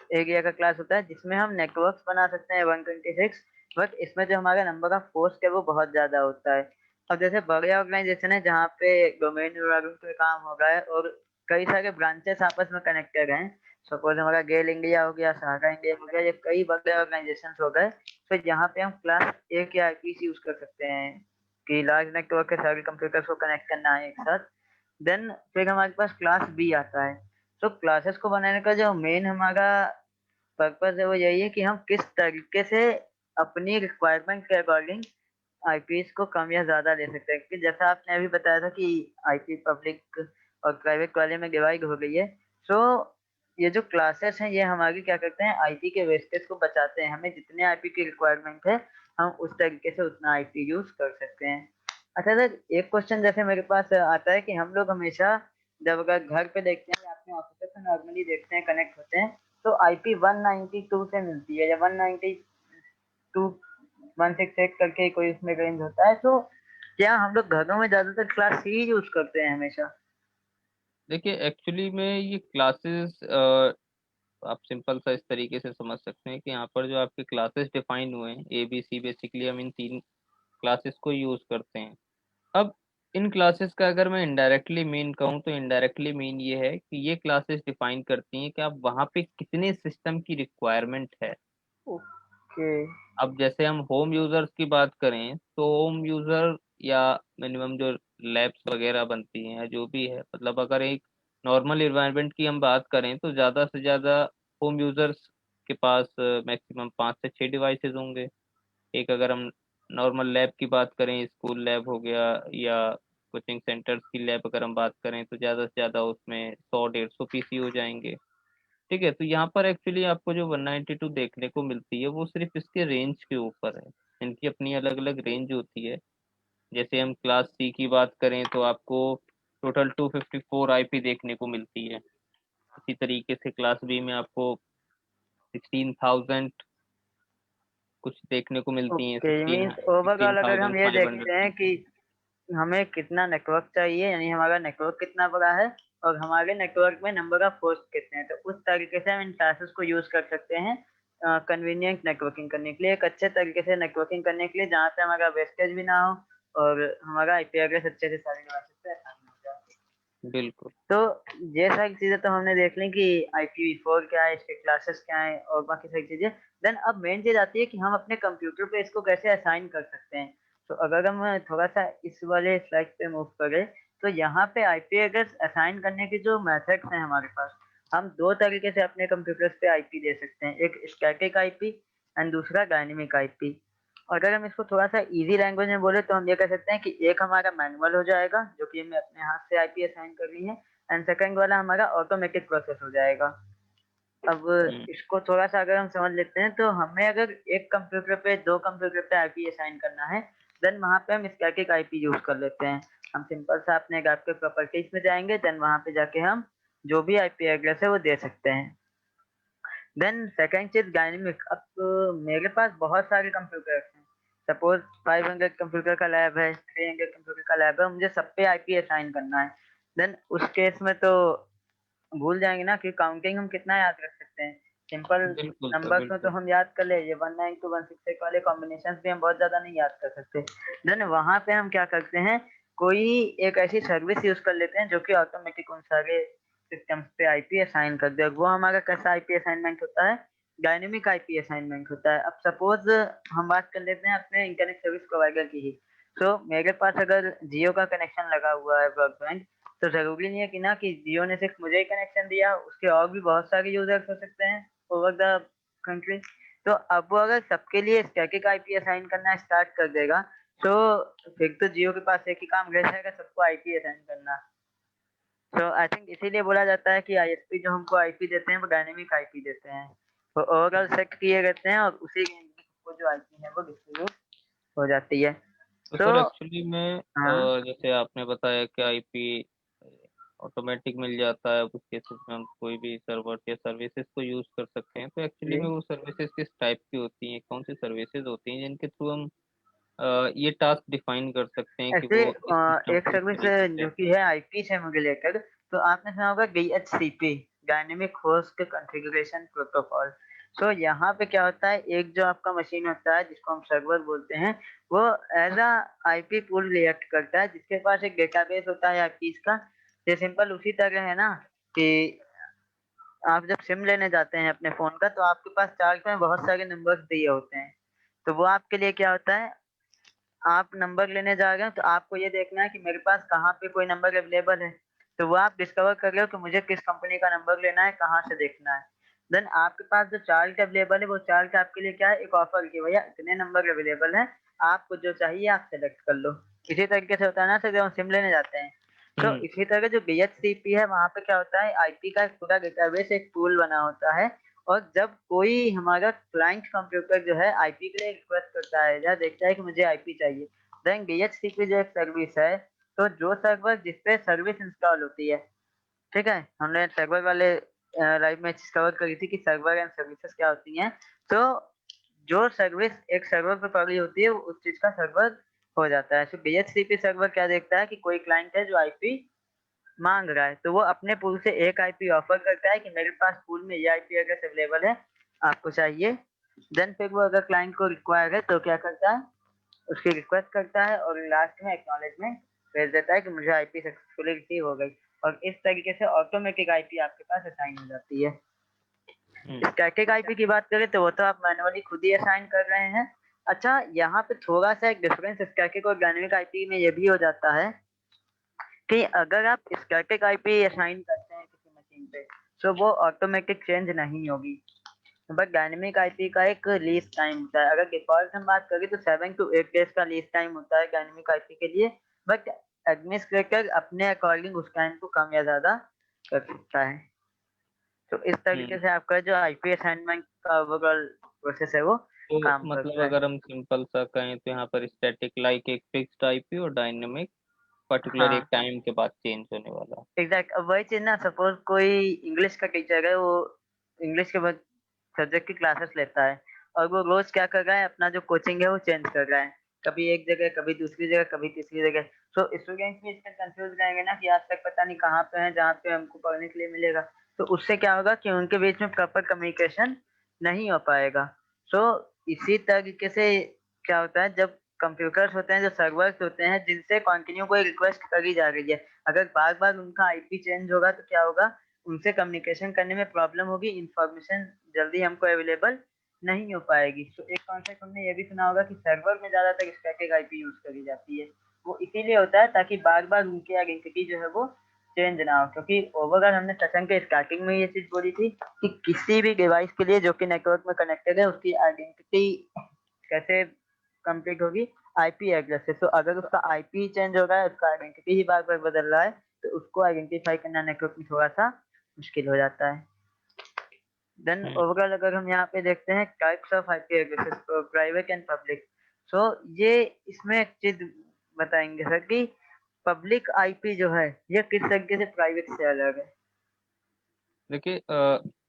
एरिया का क्लास होता है, जिसमें हम नेटवर्क्स बना सकते हैं 126। बट इसमें जो हमारा नंबर ऑफ पोस्ट है वो बहुत ज्यादा होता है। अब जैसे बड़े ऑर्गेनाइजेशन है जहाँ पे डोमेन एनवायरनमेंट पे काम हो रहा है और कई सारे ब्रांचेस आपस में कनेक्टेड हैं। सपोज हमारा गेल इंडिया हो गया, सहारा इंडिया हो गया, ये कई बड़े ऑर्गेनाइजेशन हो गए। तो यहाँ पे हम क्लास ए के आईपीस यूज कर सकते हैं कि लार्ज नेटवर्क के सारे कंप्यूटर्स को कनेक्ट करना है एक साथ। देन फिर हमारे पास क्लास बी आता है। तो क्लासेस को बनाने का जो मेन हमारा पर्पस है वो यही है कि हम किस तरीके से अपनी रिक्वायरमेंट के अकॉर्डिंग आईपीस को कम या ज्यादा ले सकते हैं। कि जैसा आपने अभी बताया था कि आईपी पब्लिक और प्राइवेट वाले में डिवाइड हो गई है। तो ये जो क्लासेस हैं ये हमारी क्या करते हैं, आईपी के वेस्टेज को बचाते हैं। हमें जितने आईपी की रिक्वायरमेंट है हम उस तरीके से उतना आईपी यूज कर सकते हैं। अच्छा सर, एक क्वेश्चन जैसे मेरे पास आता है कि हम लोग हमेशा जब अगर घर पे देखते हैं या अपने ऑफिस से नॉर्मली देखते हैं, कनेक्ट होते हैं, तो आईपी 192 से मिलती है या 192 168 करके कोई उसमें रेंज होता है। तो क्या हम लोग घरों में ज्यादातर क्लास सी यूज करते हैं हमेशा? देखिए एक्चुअली में ये क्लासेस आप सिंपल सा इस तरीके से समझ सकते हैं कि यहाँ पर जो आपके क्लासेस डिफाइन हुए हैं ए बी सी, बेसिकली हम इन तीन क्लासेस को यूज करते हैं। अब इन क्लासेस का अगर मैं इनडायरेक्टली मीन कहूँ तो इनडायरेक्टली मीन ये है कि ये क्लासेस डिफाइन करती हैं कि आप वहाँ पे कितने सिस्टम की रिक्वायरमेंट है। ओके। अब जैसे हम होम यूजर्स की बात करें तो होम यूजर या मिनिमम जो लैब्स वगैरह बनती हैं या जो भी है, मतलब अगर एक नॉर्मल इन्वायरमेंट की हम बात करें तो ज़्यादा से ज़्यादा होम यूजर्स के पास मैक्सिमम 5 से 6 डिवाइसेस होंगे। एक अगर हम नॉर्मल लैब की बात करें, स्कूल लैब हो गया या कोचिंग सेंटर्स की लैब अगर हम बात करें तो ज़्यादा से ज़्यादा उसमें 100-150 पीसी हो जाएंगे। ठीक है, तो यहाँ पर एक्चुअली आपको जो 192 देखने को मिलती है वो सिर्फ इसके रेंज के ऊपर है। इनकी अपनी अलग अलग रेंज होती है। जैसे हम क्लास सी की बात करें तो आपको टोटल 254 आईपी देखने को मिलती है। इसी तरीके से क्लास बी में आपको 16,000 कुछ देखने को मिलती हैं, ओके, 16 मीन्स ओवरऑल अगर हम ये 16,500 देखते हैं कि पीसी। हमें कितना नेटवर्क चाहिए, यानी हमारा नेटवर्क कितना बड़ा है और हमारे नेटवर्क में नंबर ऑफ होस्ट कितने हैं, तो उस तरीके से हम इन क्लासेस को यूज कर सकते हैं कन्वीनियंट नेटवर्किंग करने के लिए, एक अच्छे तरीके से नेटवर्किंग करने के लिए जहाँ पे हमारा वेस्टेज भी ना हो और हमारा आईपी एड्रेस अच्छे से सारे डिवाइसेस पे आसानी हो जाए। बिल्कुल। तो ये सारी चीजें तो हमने देख ली कि IPv4 क्या है, इसके क्लासेस क्या है और बाकी सारी चीजें। देन अब मेन चीज आती है कि हम अपने कंप्यूटर पे इसको कैसे असाइन कर सकते हैं। तो अगर हम थोड़ा सा इस वाले स्लाइड पे मूव करें, तो यहाँ पे आईपी एड्रेस असाइन करने के जो मेथड्स हैं हमारे पास, हम दो तरीके से अपने कंप्यूटर्स पे आईपी दे सकते हैं, एक स्टैटिक आईपी एंड दूसरा डायनेमिक आईपी। अगर हम इसको थोड़ा सा इजी लैंग्वेज में बोले तो हम ये कह सकते हैं कि एक हमारा मैनुअल हो जाएगा जो कि हमने अपने हाथ से आईपी असाइन कर ली है, एंड सेकंड वाला हमारा ऑटोमेटिक प्रोसेस हो जाएगा। अब हम्म, इसको थोड़ा सा अगर हम समझ लेते हैं, तो हमें अगर एक कंप्यूटर पे दो कंप्यूटर पे आईपी असाइन करना है, देन वहां पे हम स्टैटिक आईपी यूज कर लेते हैं। हम सिंपल सा अपने ऐप के प्रॉपर्टीज में जाएंगे, देन वहां पे जाके हम जो भी आईपी एड्रेस है वो दे सकते हैं। देन सेकंड चीज डायनेमिक। अब मेरे पास बहुत सारे कंप्यूटर हैं, सपोज 500 कंप्यूटर का लैब है, 300 कंप्यूटर का लैब है, मुझे सब पे आईपी असाइन करना है। देन उस केस में तो भूल जाएंगे ना कि काउंटिंग हम कितना याद रख सकते हैं। सिंपल बिल्कुल सर नंबर्स में तो बिल्कुल। हम याद कर ले, ये 192 168 वाले कॉम्बिनेशन भी हम बहुत ज्यादा नहीं याद कर सकते। देन वहां पे हम क्या करते हैं, कोई एक ऐसी सर्विस यूज कर लेते हैं जो कि ऑटोमेटिक उन सारे सिस्टम्स पे आईपी असाइन कर दे। वो हमारा कैसा आईपी असाइनमेंट होता है, डायनेमिक आईपी असाइनमेंट होता है। अब सपोज हम बात कर लेते हैं अपने इंटरनेट सर्विस प्रोवाइडर की ही। तो मेरे पास अगर जियो का कनेक्शन लगा हुआ है ब्रॉडबैंड, तो जरूरी नहीं है कि ना कि जियो ने सिर्फ मुझे ही कनेक्शन दिया, उसके और भी बहुत सारे यूजर्स हो सकते हैं ओवर द कंट्री। तो अब वो अगर सबके लिए स्टैटिक आईपी असाइन करना स्टार्ट कर देगा, तो फिर तो जियो के पास एक ही काम रह जाएगा, सबको आईपी असाइन करना। तो आई थिंक इसीलिए बोला जाता है कि आईएसपी जो हमको आईपी देते हैं वो डायनेमिक आईपी देते हैं, वो ओवरऑल सेट किए रहते हैं और उसी के को जो आईपी है वो डिस्ट्रीब्यूट हो जाती है। तो तो सर एक्चुअली में हाँ, जैसे आपने बताया कि आईपी ऑटोमेटिक मिल जाता है, उस केसेस में हम कोई भी सर्वर या सर्विसेज को यूज कर सकते हैं। तो एक्चुअली जी। में वो सर्विसेज किस टाइप की होती हैं, कौन सी सर्विसेज होती हैं जिनके थ्रू हम ये टास्क डिफाइन कर सकते हैं कि ऐसे वो इस सिस्टम एक पे किस सर्विस तरीके जो से। कि है आईपी से रिलेटेड, तो आपने सुना होगा DHCP, dynamic host configuration protocol. तो यहाँ पे क्या होता है, एक जो आपका मशीन होता है जिसको हम सर्वर बोलते हैं, वो as a IP pool react करता है, जिसके पास एक डेटाबेस होता है आईपीस का। ये सिंपल उसी तरह है ना कि आप जब सिम लेने जाते हैं अपने फ़ोन का, तो आपके पास चार्ट में बहुत सारे नंबर्स दिए होते हैं। तो वो आपके लिए क्या होता है, आप नंबर लेने जा रहे हो तो आपको ये देखना है कि मेरे पास कहाँ पे कोई नंबर अवेलेबल है। तो वो आप डिस्कवर कर रहे हो कि मुझे किस कंपनी का नंबर लेना है, कहाँ से देखना है। देन आपके पास जो चार्ट अवेलेबल है, वो चार्ट आपके लिए क्या है, एक ऑफर कि भैया इतने नंबर अवेलेबल हैं, आपको जो चाहिए आप सेलेक्ट कर लो। इसी तरीके से होता है ना सर, जब हम सिम लेने जाते हैं, तो हम्म इसी तरह जो DHCP है, वहाँ पे क्या होता है, आईपी का एक पूरा डेटाबेस, एक पूल बना होता है। और जब कोई हमारा क्लाइंट कंप्यूटर जो है आईपी के लिए रिक्वेस्ट करता है या देखता है कि मुझे आईपी चाहिए, देन DHCP जो एक सर्विस है, तो जो सर्वर जिसपे सर्विस इंस्टॉल होती है, ठीक है, हमने सर्वर वाले लाइव में कवर करी थी कि सर्वर एंड सर्विसेज क्या होती हैं। तो जो सर्विस एक सर्वर पे पड़ी होती है, उस चीज का सर्वर हो जाता है। तो DHCP सर्वर क्या देखता है कि कोई क्लाइंट है जो आईपी मांग रहा है, तो वो अपने पूल से एक आईपी ऑफर करता है कि मेरे पास पूल में ये आईपी एड्रेस अवेलेबल है, आपको चाहिए। देन फिर वो अगर क्लाइंट को रिक्वायर है तो क्या करता है, उसकी रिक्वेस्ट करता है और लास्ट में एक्नॉलेजमेंट भेज देता है कि मुझे आईपी सक्सेसफुली रिसीव हो गई। और इस तरीके से ऑटोमेटिक आईपी आपके पास असाइन हो जाती है। हम्म स्टैटिक आईपी की बात करें तो वो तो आप मैनुअली खुद ही असाइन कर रहे हैं। अच्छा, यहाँ पे थोड़ा सा एक डिफरेंस स्टैटिक और डायनेमिक आईपी में ये भी हो जाता है कि अगर आप स्टैटिक आईपी असाइन करते हैं किसी मशीन पे, तो वो ऑटोमेटिक चेंज नहीं होगी। बट डायनेमिक आईपी का एक लीज टाइम होता है। अगर डिफॉल्ट हम बात करें तो 7 to 8 डेज का लीज टाइम होता है डायनेमिक आईपी के लिए। बट एडमिनिस्ट्रेटर अपने अकॉर्डिंग उस टाइम को कम या ज्यादा कर सकता है। तो इस तरीके हम्म से आपका जो आईपी असाइनमेंट का ओवरऑल प्रोसेस है वो तो काम मतलब करता है। अगर हम सिंपल सा कहें तो यहाँ पर स्टैटिक लाइक एक फिक्स्ड आईपी और डायनेमिक पर्टिकुलर एक हाँ, टाइम के बाद चेंज होने वाला। एग्जैक्ट। अब वही चीज ना, सपोज कोई इंग्लिश का टीचर है, वो इंग्लिश के सब्जेक्ट की क्लासेस लेता है, और वो रोज क्या कर रहा है, अपना जो कोचिंग है वो चेंज कर रहा है, कभी एक जगह, कभी दूसरी जगह, कभी तीसरी जगह। तो स्टूडेंट्स भी इसमें कंफ्यूज रहेंगे ना कि आज तक पता नहीं कहाँ पे है जहाँ पे हमको पढ़ने के लिए मिलेगा। तो उससे क्या होगा कि उनके बीच में प्रॉपर कम्युनिकेशन नहीं हो पाएगा। तो इसी तरीके से क्या होता है, जब कंप्यूटर्स होते हैं, जो सर्वर्स होते हैं जिनसे कंटिन्यू कोई रिक्वेस्ट करी जा रही है, अगर बार बार उनका आईपी चेंज होगा तो क्या होगा, उनसे कम्युनिकेशन करने में प्रॉब्लम होगी, इंफॉर्मेशन जल्दी हमको अवेलेबल नहीं हो पाएगी। तो एक कॉन्सेप्ट हमने ये भी सुना होगा कि सर्वर में ज्यादातर स्टैटिक आईपी यूज करी जाती है। वो इसीलिए होता है ताकि बार बार उनकी आइडेंटिटी जो है वो चेंज ना हो। क्योंकि ओवरऑल हमने सेशन के स्टार्टिंग में ये चीज बोली थी कि किसी भी डिवाइस के लिए जो कि नेटवर्क में कनेक्टेड है, उसकी आइडेंटिटी कैसे कंप्लीट होगी, आईपी एड्रेस से। तो अगर उसका आईपी चेंज हो रहा है, उसका आइडेंटिटी ही बार बार बदल रहा है, तो उसको आइडेंटिफाई करना नेटवर्क में थोड़ा सा मुश्किल हो जाता है। देन हम्म ओवरऑल अगर हम यहाँ पे देखते हैं types of IP addresses, private and public. So ये इसमें एक चीज बताएंगे सर कि पब्लिक आईपी जो है ये किस तरीके से प्राइवेट से अलग है। देखिए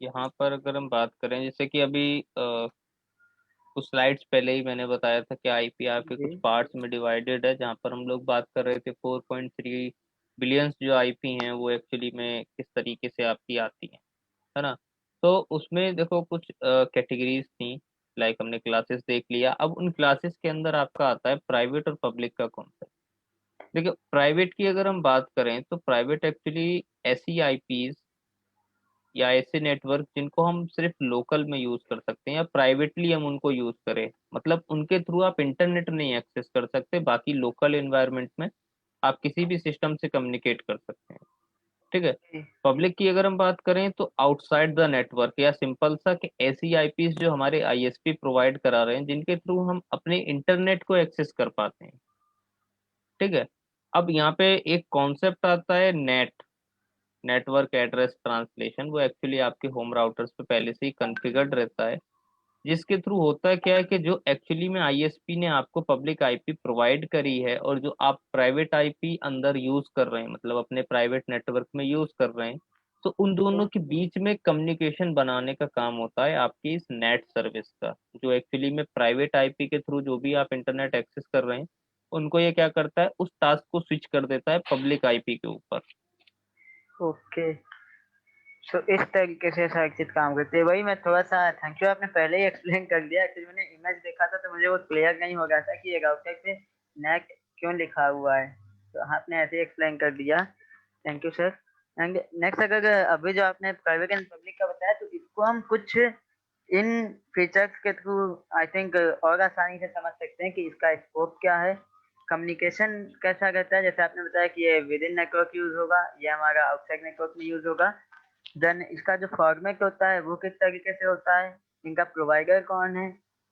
यहाँ पर अगर हम बात करें जैसे कि अभी कुछ स्लाइड्स पहले ही मैंने बताया था कि आईपीआर के जी। कुछ पार्ट्स में डिवाइडेड है, जहाँ पर हम लोग बात कर रहे थे 4.3 बिलियंस जो आईपी हैं वो एक्चुअली में किस तरीके से आपकी आती है ना। तो उसमें देखो कुछ कैटेगरीज थी, लाइक हमने क्लासेस देख लिया। अब उन क्लासेस के अंदर आपका आता है प्राइवेट और पब्लिक का कॉन्सेप्ट। देखिए प्राइवेट की अगर हम बात करें तो प्राइवेट एक्चुअली ऐसी आईपीज या ऐसे नेटवर्क जिनको हम सिर्फ लोकल में यूज कर सकते हैं या प्राइवेटली हम उनको यूज करें, मतलब उनके थ्रू आप इंटरनेट नहीं एक्सेस कर सकते, बाकी लोकल एनवायरनमेंट में आप किसी भी सिस्टम से कम्युनिकेट कर सकते हैं। ठीक है। जी। पब्लिक की अगर हम बात करें तो आउटसाइड द नेटवर्क या सिंपल सा कि ऐसी आईपीस जो हमारे आईएसपी प्रोवाइड करा रहे हैं जिनके थ्रू हम अपने इंटरनेट को एक्सेस कर पाते हैं। ठीक है। अब यहाँ पे एक कॉन्सेप्ट आता है नेट, नेटवर्क एड्रेस ट्रांसलेशन। वो एक्चुअली आपके होम राउटर्स पे पहले से ही कॉन्फ़िगर्ड रहता है, जिसके थ्रू होता क्या है कि जो एक्चुअली में आईएसपी ने आपको पब्लिक आईपी प्रोवाइड करी है और जो आप प्राइवेट आईपी अंदर यूज कर रहे हैं, मतलब अपने प्राइवेट नेटवर्क में यूज कर रहे हैं, तो उन दोनों के बीच में कम्युनिकेशन बनाने का काम होता है आपकी इस नेट सर्विस का, जो एक्चुअली में प्राइवेट आईपी के थ्रू जो भी आप इंटरनेट एक्सेस कर रहे हैं उनको ये क्या करता है, उस टास्क को स्विच कर देता है पब्लिक आईपी के ऊपर। ओके। सो इस तरीके से साइकिल काम करती है। वही मैं थोड़ा सा, थैंक यू, आपने पहले ही एक्सप्लेन कर दिया। एक्चुअली मैंने इमेज देखा था तो मुझे वो क्लियर नहीं हो रहा था कि ये राउटर पे नेट क्यों लिखा हुआ है, तो आपने ऐसे ही एक्सप्लेन कर दिया। Thank you sir. And next, अगर अभी जो आपने प्राइवेट एंड पब्लिक का बताया, तो इसको हम कुछ इन फीचर्स के थ्रू आई थिंक और आसानी से समझ सकते हैं कि इसका स्कोप क्या है, कम्युनिकेशन कैसा रहता है। जैसे आपने बताया कि ये विद इन नेटवर्क यूज होगा, ये हमारा आउटसाइड नेटवर्क में यूज होगा। देन इसका जो फॉर्मेट होता है वो किस तरीके से होता है, इनका प्रोवाइडर कौन है,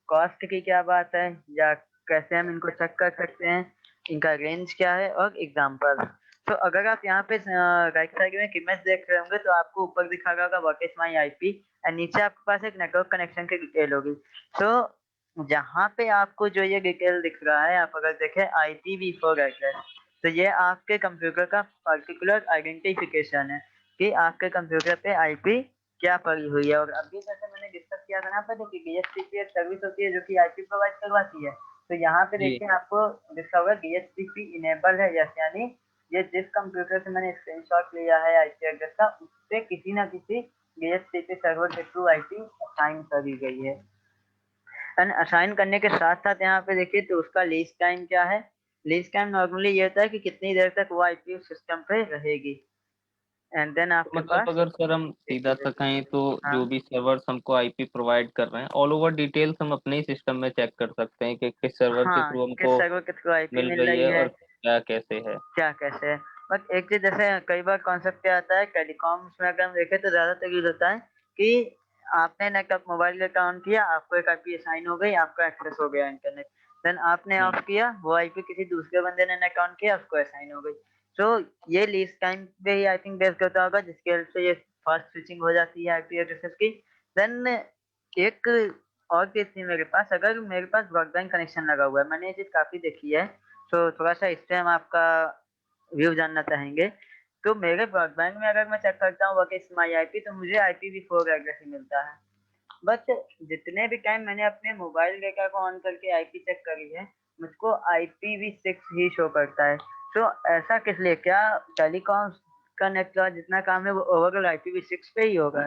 कॉस्ट की क्या बात है, या कैसे हम इनको चेक कर सकते हैं, इनका रेंज क्या है, और एग्जाम्पल। तो अगर आप यहाँ पे राइट साइड में एक इमेज देख रहे होंगे, तो आपको ऊपर दिखा होगा what is my IP, and नीचे आपके पास एक नेटवर्क कनेक्शन की डिटेल होगी। तो जहाँ पे आपको जो ये डिटेल दिख रहा है, आप अगर देखें IPv4 एड्रेस, तो ये आपके कंप्यूटर का पर्टिकुलर आइडेंटिफिकेशन है कि आपके कंप्यूटर पे आईपी क्या पड़ी हुई है। और अभी जैसे मैंने डिस्कस किया था ना पहले कि DHCP एक सर्विस होती है जो कि आईपी प्रोवाइड करवाती है। तो यहाँ पे जी देखिए आपको दिखा होगा DHCP इनेबल है, यस, यानी ये जिस कंप्यूटर से मैंने स्क्रीनशॉट लिया है आईपी एड्रेस का, उस पे किसी ना किसी DHCP सर्वर के थ्रू आईपी असाइन करी गई है। एंड असाइन करने के साथ साथ यहाँ पे देखिए तो उसका लीज टाइम क्या है। लीज टाइम नॉर्मली ये होता है कि कितनी देर तक वो आईपी उस सिस्टम पे रहेगी। एंड देन तो आपके मतलब पास अगर सर हम सीधा सा कहें तो हाँ, जो भी सर्वर्स हमको आईपी प्रोवाइड कर रहे हैं ऑल ओवर डिटेल्स हम अपने ही सिस्टम में चेक कर सकते हैं कि किस सर्वर के हाँ, थ्रू किस हमको सर्वर के थ्रू आईपी मिल मिल रही रही है है, और क्या कैसे है। क्या कैसे है। बट एक चीज जैसे कई बार कॉन्सेप्ट क्या आता है टेलीकॉम्स में, अगर हम देखें तो ज्यादातर यूज होता है कि आपने नेटवर्क मोबाइल डेटा ऑन किया, आपको एक आईपी असाइन हो गई, आपका एक्सेस हो गया इंटरनेट। देन आपने हम्म। ऑफ किया, वो आईपी किसी दूसरे बंदे ने नेट ऑन किया, उसको असाइन हो गई। तो ये लीज टाइम पे ही आई थिंक बेस्ड करता होगा, जिसकी हेल्प से ये फास्ट स्विचिंग हो जाती है आईपी एड्रेसेस की। देन एक और चीज थी मेरे पास, अगर मेरे पास ब्रॉडबैंड कनेक्शन लगा हुआ है, मैंने ये चीज काफी देखी है, तो थोड़ा सा इस पे हम आपका व्यू जानना चाहेंगे। तो मेरे ब्रॉडबैंड में अगर मैं चेक करता हूँ वर्क माई आईपी, तो मुझे IPv4 एड्रेस ही मिलता है। बट जितने भी टाइम मैंने अपने मोबाइल डेटा को ऑन करके आईपी चेक करी है, मुझको IPv6 ही शो करता है। तो ऐसा किस लिए, क्या टेलीकॉम का नेटवर्क जितना काम है वो ओवरऑल IPv6 पे ही होगा?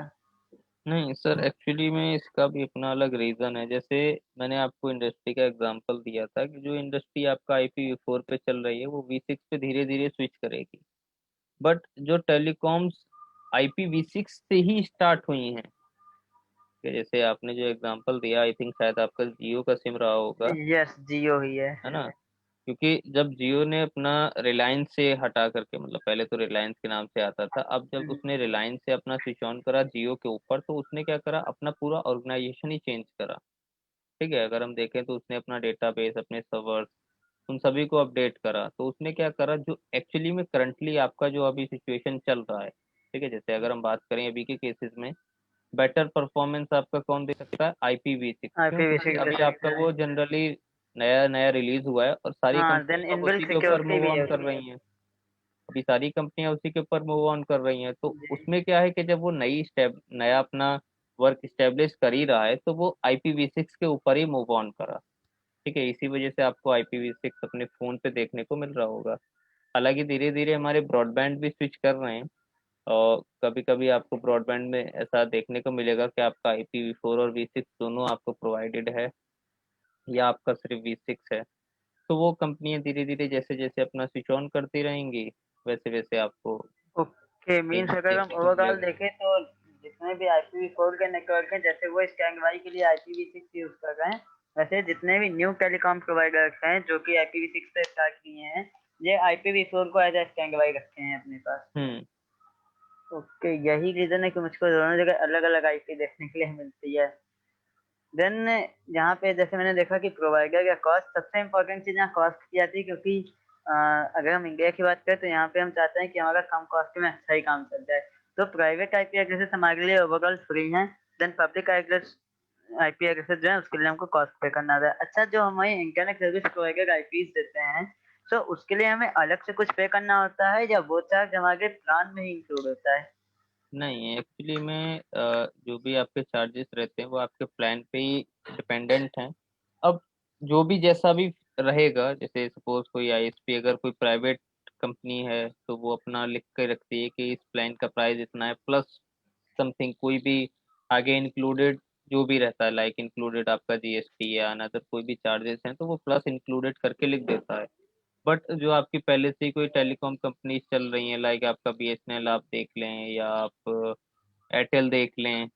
नहीं सर, एक्चुअली में इसका भी अपना अलग रीजन है। जैसे मैंने आपको इंडस्ट्री का एग्जांपल दिया था कि जो इंडस्ट्री आपका IPv4 पे चल रही है वो V6 पे धीरे धीरे स्विच करेगी, बट जो टेलीकॉम्स IPv6 से ही स्टार्ट हुई हैं, कि जैसे आपने जो एग्जांपल दिया, आई थिंक शायद आपका जियो का सिम रहा होगा, यस, जियो ही है। है ना। क्योंकि जब जियो ने अपना रिलायंस से हटा करके, मतलब पहले तो रिलायंस के नाम से आता था, अब जब हम्म, उसने रिलायंस से अपना स्विच ऑन करा जियो के ऊपर, तो उसने क्या करा, अपना पूरा ऑर्गेनाइजेशन ही चेंज करा। ठीक है, अगर हम देखें तो उसने अपना डेटाबेस, अपने सर्वर्स, उन सभी को अपडेट करा। तो उसने क्या करा, जो एक्चुअली में करंटली आपका जो अभी सिचुएशन चल रहा है, ठीक है, जैसे अगर हम बात करें अभी के केसेस में, बेटर परफॉर्मेंस आपका कौन दे सकता है, IPv6। क्यों, क्योंकि IPv6 दे अभी आपका सकता है। वो जनरली नया नया रिलीज हुआ है और सारी हाँ, देन कंपनियां अब इनबिल्ट उसी के ऊपर सिक्योरिटी मूव भी ऑन है कर उसमें। रही हैं। अभी सारी कंपनियां उसी के ऊपर मूव ऑन कर रही हैं, तो जी। उसमें क्या है कि जब वो नई स्टेप नया अपना वर्क स्टेब्लिश कर ही रहा है, तो वो IPv6 के ऊपर ही मूव ऑन करा। ठीक है, इसी वजह से आपको IPv6 अपने फोन पे देखने को मिल रहा होगा। हालांकि धीरे धीरे हमारे ब्रॉडबैंड भी स्विच कर रहे हैं, और कभी कभी आपको ब्रॉडबैंड में ऐसा देखने को मिलेगा कि आपका IPv4 और V6 दोनों आपको प्रोवाइडेड है, या आपका सिर्फ V6 है। तो वो कंपनियां धीरे धीरे जैसे जैसे अपना स्विच ऑन करती रहेंगी, वैसे वैसे आपको ओके, मीन्स चेंजेस अगर हम देखने को ओवरऑल मिलेगा। देखें तो जितने भी IPv4 के नेटवर्क हैं, जैसे वो स्टैंड बाई के लिए IPv6 यूज कर रहे हैं, वैसे जितने भी न्यू टेलीकॉम प्रोवाइडर्स हैं जो कि IPv6 पे स्टार्ट किए हैं, ये IPv4 को एज ए स्टैंड बाई रखे हैं अपने पास। हम्म। ओके, यही रीजन है कि मुझको दोनों जगह अलग अलग आईपी देखने के लिए मिलती है। देन यहाँ पे जैसे मैंने देखा कि प्रोवाइडर या कॉस्ट, सबसे इम्पोर्टेंट चीज यहाँ कॉस्ट की आती है, क्योंकि अगर हम इंडिया की बात करें तो यहाँ पे हम चाहते हैं कि हमारा कम कॉस्ट में अच्छा ही काम चल जाए। तो प्राइवेट आईपी एड्रेसेस हमारे लिए ओवरऑल फ्री हैं। Then public address IP addresses जो है उसके लिए हमको कॉस्ट पे करना है। अच्छा, जो हमें इंटरनेट सर्विस प्रोवाइडर आईपीज देते हैं, तो उसके लिए हमें अलग से कुछ पे करना होता है, या वो चार्ज हमारे प्लान में ही इंक्लूड होता है? नहीं, एक्चुअली में जो भी आपके चार्जेस रहते हैं वो आपके प्लान पे ही डिपेंडेंट हैं। अब जो भी जैसा भी रहेगा, जैसे सपोज कोई ISP अगर कोई प्राइवेट कंपनी है, तो वो अपना लिख के रखती है कि इस प्लान का प्राइस इतना है प्लस समथिंग, कोई भी आगे इंक्लूडेड जो भी रहता है, लाइक इंक्लूडेड आपका GST या अनदर कोई भी चार्जेस हैं, तो वो प्लस इंक्लूडेड करके लिख देता है। बट जो आपकी पहले से ही कोई टेलीकॉम कंपनी चल रही हैं, लाइक आपका बीएसएनएल आप देख लें या आप एयरटेल देख लें,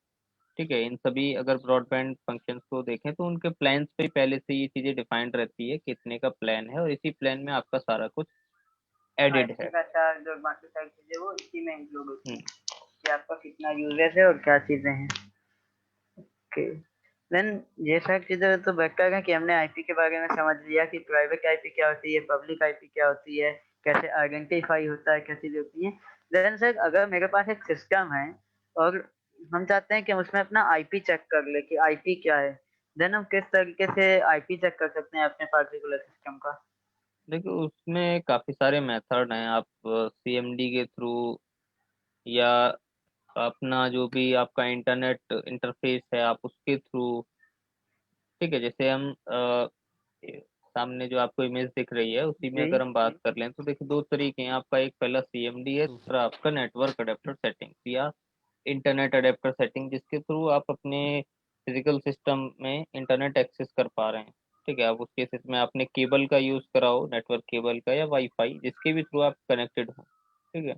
ठीक है, इन सभी अगर ब्रॉडबैंड फंक्शंस को देखें तो उनके प्लान्स पे पहले से ये चीज़ें डिफाइंड रहती है कितने का प्लान है, और इसी प्लान में आपका सारा कुछ एडेड आईपी है। का चार्ज और बाकी सारी चीजें वो इसी में इंक्लूड होती हम्म। हैं कि आपका कितना यूजेज है और क्या चीजें हैं। ओके, देन ये सब चीजें तो बेटर है कि हमने आईपी के बारे में समझ लिया कि प्राइवेट आईपी क्या होती है, पब्लिक आईपी क्या होती है, कैसे आइडेंटिफाई होता है, क्या चीजें होती हैं। देन सर अगर मेरे पास एक सिस्टम है और हम चाहते हैं कि हम उसमें अपना आईपी चेक कर ले कि आईपी क्या है, देन हम किस तरीके से आईपी चेक कर सकते हैं अपने पार्टिकुलर सिस्टम का? देखो उसमें काफ़ी सारे मेथड हैं, आप सीएमडी के थ्रू या अपना जो भी आपका इंटरनेट इंटरफेस है आप उसके थ्रू, ठीक है, जैसे हम सामने जो आपको इमेज दिख रही है उसी में जी। अगर हम बात कर लें तो देखिए दो तरीके हैं आपका, एक पहला सीएमडी है, दूसरा आपका नेटवर्क अडेप्टर सेटिंग या इंटरनेट अडेप्टर सेटिंग, जिसके थ्रू आप अपने फिजिकल सिस्टम में इंटरनेट एक्सेस कर पा रहे हैं। ठीक है, अब उस केसेस में आपने केबल का यूज़ करा हो, नेटवर्क केबल का या वाईफाई, जिसके भी थ्रू आप कनेक्टेड हो। ठीक है,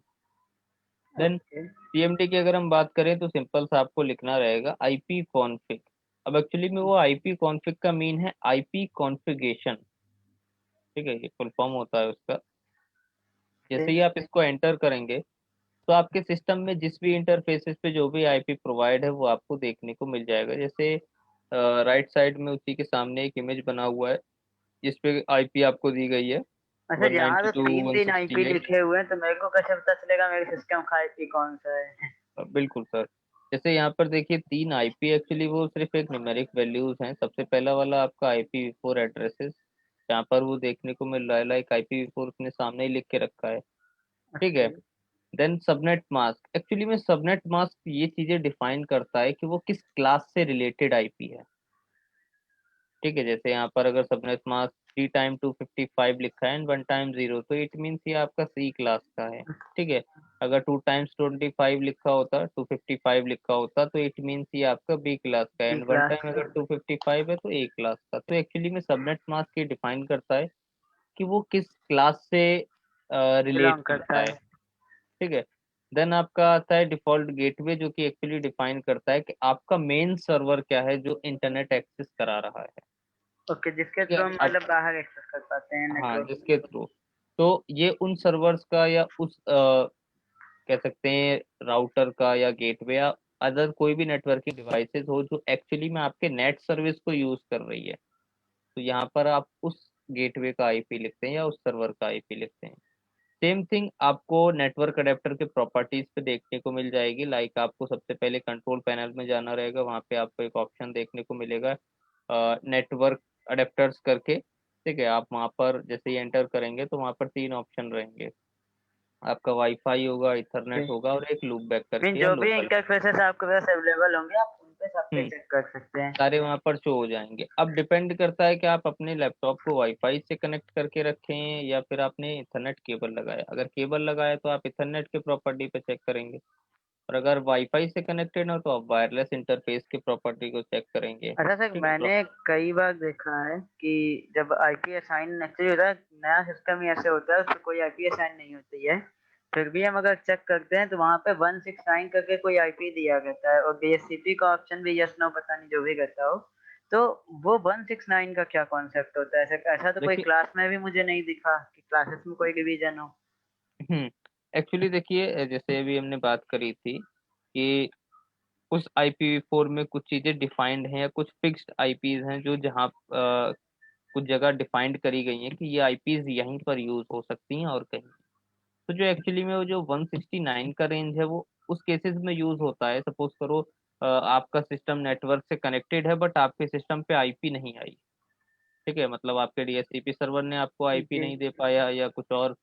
देन ओके। सीएमडी की अगर हम बात करें तो सिंपल सा आपको लिखना रहेगा आईपी कॉन्फ़िग। अब एक्चुअली में वो आईपी कॉन्फ़िग का मीन है आईपी कॉन्फ़िगरेशन। ठीक है, ये फुल फॉर्म होता है उसका। जैसे ही आप इसको एंटर करेंगे तो आपके सिस्टम में जिस भी इंटरफेसेस पे जो भी आईपी प्रोवाइड है वो आपको देखने को मिल जाएगा। जैसे राइट साइड में उसी के सामने एक इमेज बना हुआ है जिस पे आईपी आपको दी गई है अच्छा, यहाँ तो 192 तीन तीन आईपी 168। लिखे हुए हैं तो मेरे को कैसे पता चलेगा मेरे सिस्टम का आईपी कौन सा है? बिल्कुल सर, जैसे यहाँ पर देखिए तीन आईपी, एक्चुअली वो सिर्फ एक न्यूमेरिक वैल्यूज हैं। सबसे पहला वाला आपका IPv4 एड्रेसेस, यहाँ पर वो देखने को मिल रहा है, लाइक IPv4 उसने सामने ही लिख के रखा है। ठीक है, okay. Then subnet mask, actually में सबनेट मास्क ये चीजें डिफाइन करता है कि वो किस क्लास से रिलेटेड आईपी है। ठीक है, जैसे यहाँ पर अगर सबनेट मास्क 3 टाइम 255 लिखा है एंड 1 टाइम 0, तो इट मीन्स ये आपका सी क्लास का है। ठीक है, अगर 2 टाइम्स 25 लिखा होता, 255 लिखा होता, तो इट मीन्स ये आपका बी क्लास का है, B and one class time का अगर 255 है तो ए क्लास का। तो एक्चुअली में सबनेट मास्क ये डिफाइन करता है कि वो किस क्लास से रिलेट बिलोंग करता करता है। है। ठीक है, देन आपका आता है डिफॉल्ट गेटवे, जो कि एक्चुअली डिफाइन करता है कि आपका मेन सर्वर क्या है जो इंटरनेट एक्सेस करा रहा है। ओके, जिसके ठीक है, थ्रू हम अब मतलब बाहर एक्सेस कर पाते हैं हाँ, नेटवर्क। जिसके थ्रू, तो ये उन सर्वर्स का या उस कह सकते हैं राउटर का या गेटवे या अदर कोई भी नेटवर्किंग डिवाइसेस हो जो एक्चुअली में आपके नेट सर्विस को यूज कर रही है, तो यहाँ पर आप उस गेटवे का आईपी लिखते हैं या उस सर्वर का आईपी लिखते हैं। सेम थिंग आपको नेटवर्क अडेप्टर के प्रॉपर्टीज पे देखने को मिल जाएगी, लाइक आपको सबसे पहले कंट्रोल पैनल में जाना रहेगा, वहाँ पे आपको एक ऑप्शन देखने को मिलेगा नेटवर्क अडेप्टर्स करके। ठीक है, आप वहाँ पर जैसे ही एंटर करेंगे तो वहाँ पर तीन ऑप्शन रहेंगे, आपका वाईफाई होगा, इथरनेट होगा और एक लूप बैक मीन करके या जो भी लोकल। इंटरफेसेस आपके पास अवेलेबल होंगे आप उन पे सब पे हम्म, चेक कर सकते हैं। सारे वहाँ पर शो हो जाएंगे। अब डिपेंड करता है कि आप अपने लैपटॉप को वाईफाई से कनेक्ट करके रखें या फिर आपने इथरनेट केबल लगाया। अगर केबल लगाया तो आप इथरनेट के प्रॉपर्टी पे चेक करेंगे, और अगर वाईफाई से कनेक्टेड हो तो आप वायरलेस इंटरफेस की प्रॉपर्टी को चेक करेंगे। अच्छा सर, ठीक है मैंने कई बार देखा है कि जब आईपी असाइन एक्चुअली होता है, नया सिस्टम ही ऐसे होता है उसमें कोई आईपी असाइन नहीं होती है, फिर भी हम अगर चेक करते हैं तो वहां पे 169 करके कोई आईपी दिया रहता है और डीएचसीपी का ऑप्शन भी यस नो पता नहीं जो भी करता हो। तो वो 169 का क्या कॉन्सेप्ट होता है सर? ऐसा तो कोई देखिए, क्लास में भी मुझे नहीं दिखा कि क्लासेस में कोई रिवीजन हो। हम्म, एक्चुअली देखिए जैसे अभी हमने बात करी थी कि उस IPv4 में कुछ चीज़ें डिफाइंड हैं या कुछ फिक्स्ड आईपीज हैं जो जहाँ कुछ जगह डिफाइंड करी गई हैं कि ये आईपीज यहीं पर यूज हो सकती हैं और कहीं। तो जो एक्चुअली में वो जो 169 का रेंज है वो उस केसेस में यूज होता है। सपोज करो आपका सिस्टम नेटवर्क से कनेक्टेड है बट आपके सिस्टम पे आईपी नहीं आई। ठीक है, मतलब आपके डीएचसीपी सर्वर ने आपको आईपी जी। नहीं दे पाया या कुछ और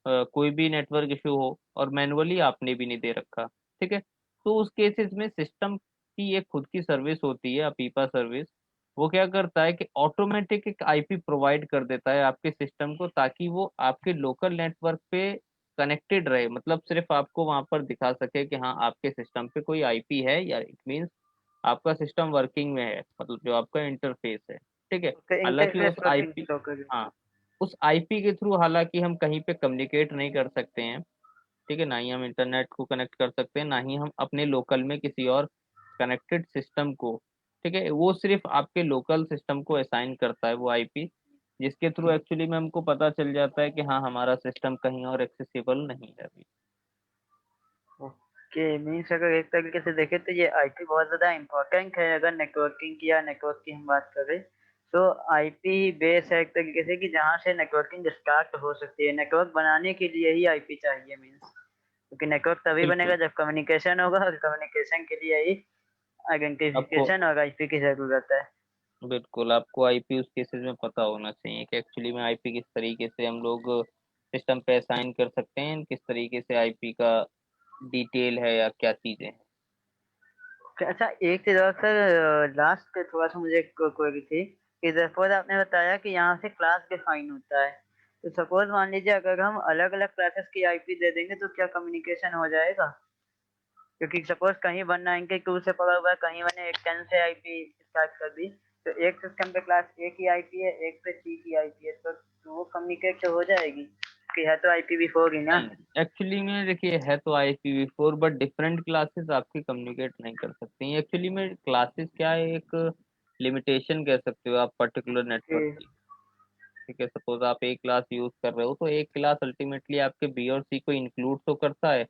कोई भी नेटवर्क इशू हो और मैनुअली आपने भी नहीं दे रखा। ठीक है, तो उस केसेस में सिस्टम की एक खुद की सर्विस होती है अपीपा सर्विस, वो क्या करता है कि ऑटोमेटिक एक आईपी प्रोवाइड कर देता है आपके सिस्टम को, ताकि वो आपके लोकल नेटवर्क पे कनेक्टेड रहे, मतलब सिर्फ आपको वहां पर दिखा सके कि हाँ आपके सिस्टम पे कोई आईपी है, या इट मीन्स आपका सिस्टम वर्किंग में है, मतलब जो आपका इंटरफेस है। ठीक है, ओके, हालांकि इंटरफेस उस वर्किंग आईपी, शो कर। हाँ, उस आईपी के थ्रू हालांकि हम कहीं पे कम्युनिकेट नहीं कर सकते हैं, ठीक है, ना ही हम इंटरनेट को कनेक्ट कर सकते हैं, ना ही हम अपने लोकल में किसी और कनेक्टेड सिस्टम को, ठीक है, वो सिर्फ आपके लोकल सिस्टम को असाइन करता है वो आईपी, जिसके थ्रू एक्चुअली में हमको पता चल जाता है कि हाँ हमारा सिस्टम कहीं और एक्सेसिबल नहीं है अभी। ओके, मीन्स अगर एक तरीके से देखें तो ये आईपी बहुत ज़्यादा इम्पोर्टेंट है अगर नेटवर्किंग की या नेटवर्क की हम बात करें, तो आईपी बेस है एक तरीके से कि जहाँ से नेटवर्किंग स्टार्ट हो सकती है। नेटवर्क बनाने के लिए ही आईपी चाहिए मीन्स, क्योंकि नेटवर्क तभी बनेगा बिल्कुल। जब कम्युनिकेशन होगा, और कम्युनिकेशन के लिए ही आपको आइडेंटिफिकेशन और आईपी की ज़रूरत है। बिल्कुल आपको आईपी उस केसेस में पता होना चाहिए कि एक्चुअली में आईपी किस तरीके से हम लोग सिस्टम पे असाइन कर सकते हैं, किस तरीके से आईपी का डिटेल है या क्या चीजें हैं। अच्छा, एक चीज़ और सर, लास्ट पे थोड़ा सा मुझे क्वेरी थी कि सपोज आपने बताया कि यहाँ से क्लास डिफाइन होता है, तो सपोज मान लीजिए अगर हम अलग अलग क्लासेस की आईपी दे देंगे तो क्या कम्युनिकेशन हो जाएगा? क्योंकि सपोज कहीं 192 से पकड़ा हुआ है, कहीं मैंने एक 10 से आईपी स्टार्ट कर दी, तो एक सिस्टम पे क्लास ए की आईपी है, एक पे सी की आईपी है, तो वो कम्युनिकेट तो हो जाएगी कि है तो IPv4 ही ना। नहीं, एक्चुअली में देखिए है तो IPv4 बट डिफरेंट क्लासेस आपकी कम्युनिकेट नहीं कर सकती हैं। एक्चुअली में क्लासेस क्या है, एक लिमिटेशन कह सकते हो आप पर्टिकुलर कि नेटवर्क की, ठीक है, सपोज आप एक क्लास यूज कर रहे हो तो एक क्लास अल्टीमेटली आपके बी और सी को इंक्लूड तो करता है,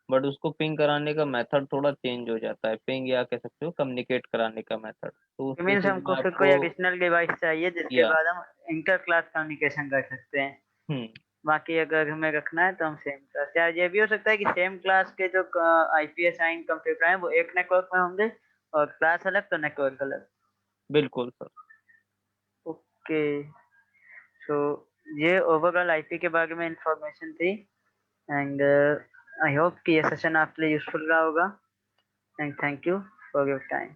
बट उसको पिंग कराने का मेथड थोड़ा चेंज हो जाता है, पिंग या कह सकते हो कम्युनिकेट कराने का मेथड, तो उस मीन्स केसेस में हमको फिर कोई आपको एडिशनल डिवाइस चाहिए जिसके या बाद हम इंटर क्लास कम्युनिकेशन कर सकते हैं। हम्म बाकी अगर हमें रखना है तो हम सेम क्लास, या ये भी हो सकता है कि सेम क्लास के जो आईपी असाइन कंप्यूटर हैं वो एक नेटवर्क में होंगे और क्लास अलग तो नेटवर्क अलग। बिल्कुल सर। ओके, सो ये ओवरऑल आईपी के बारे में इंफॉर्मेशन थी, एंड आई होप कि ये सेशन आपके लिए यूजफुल रहा होगा, and thank you for your time.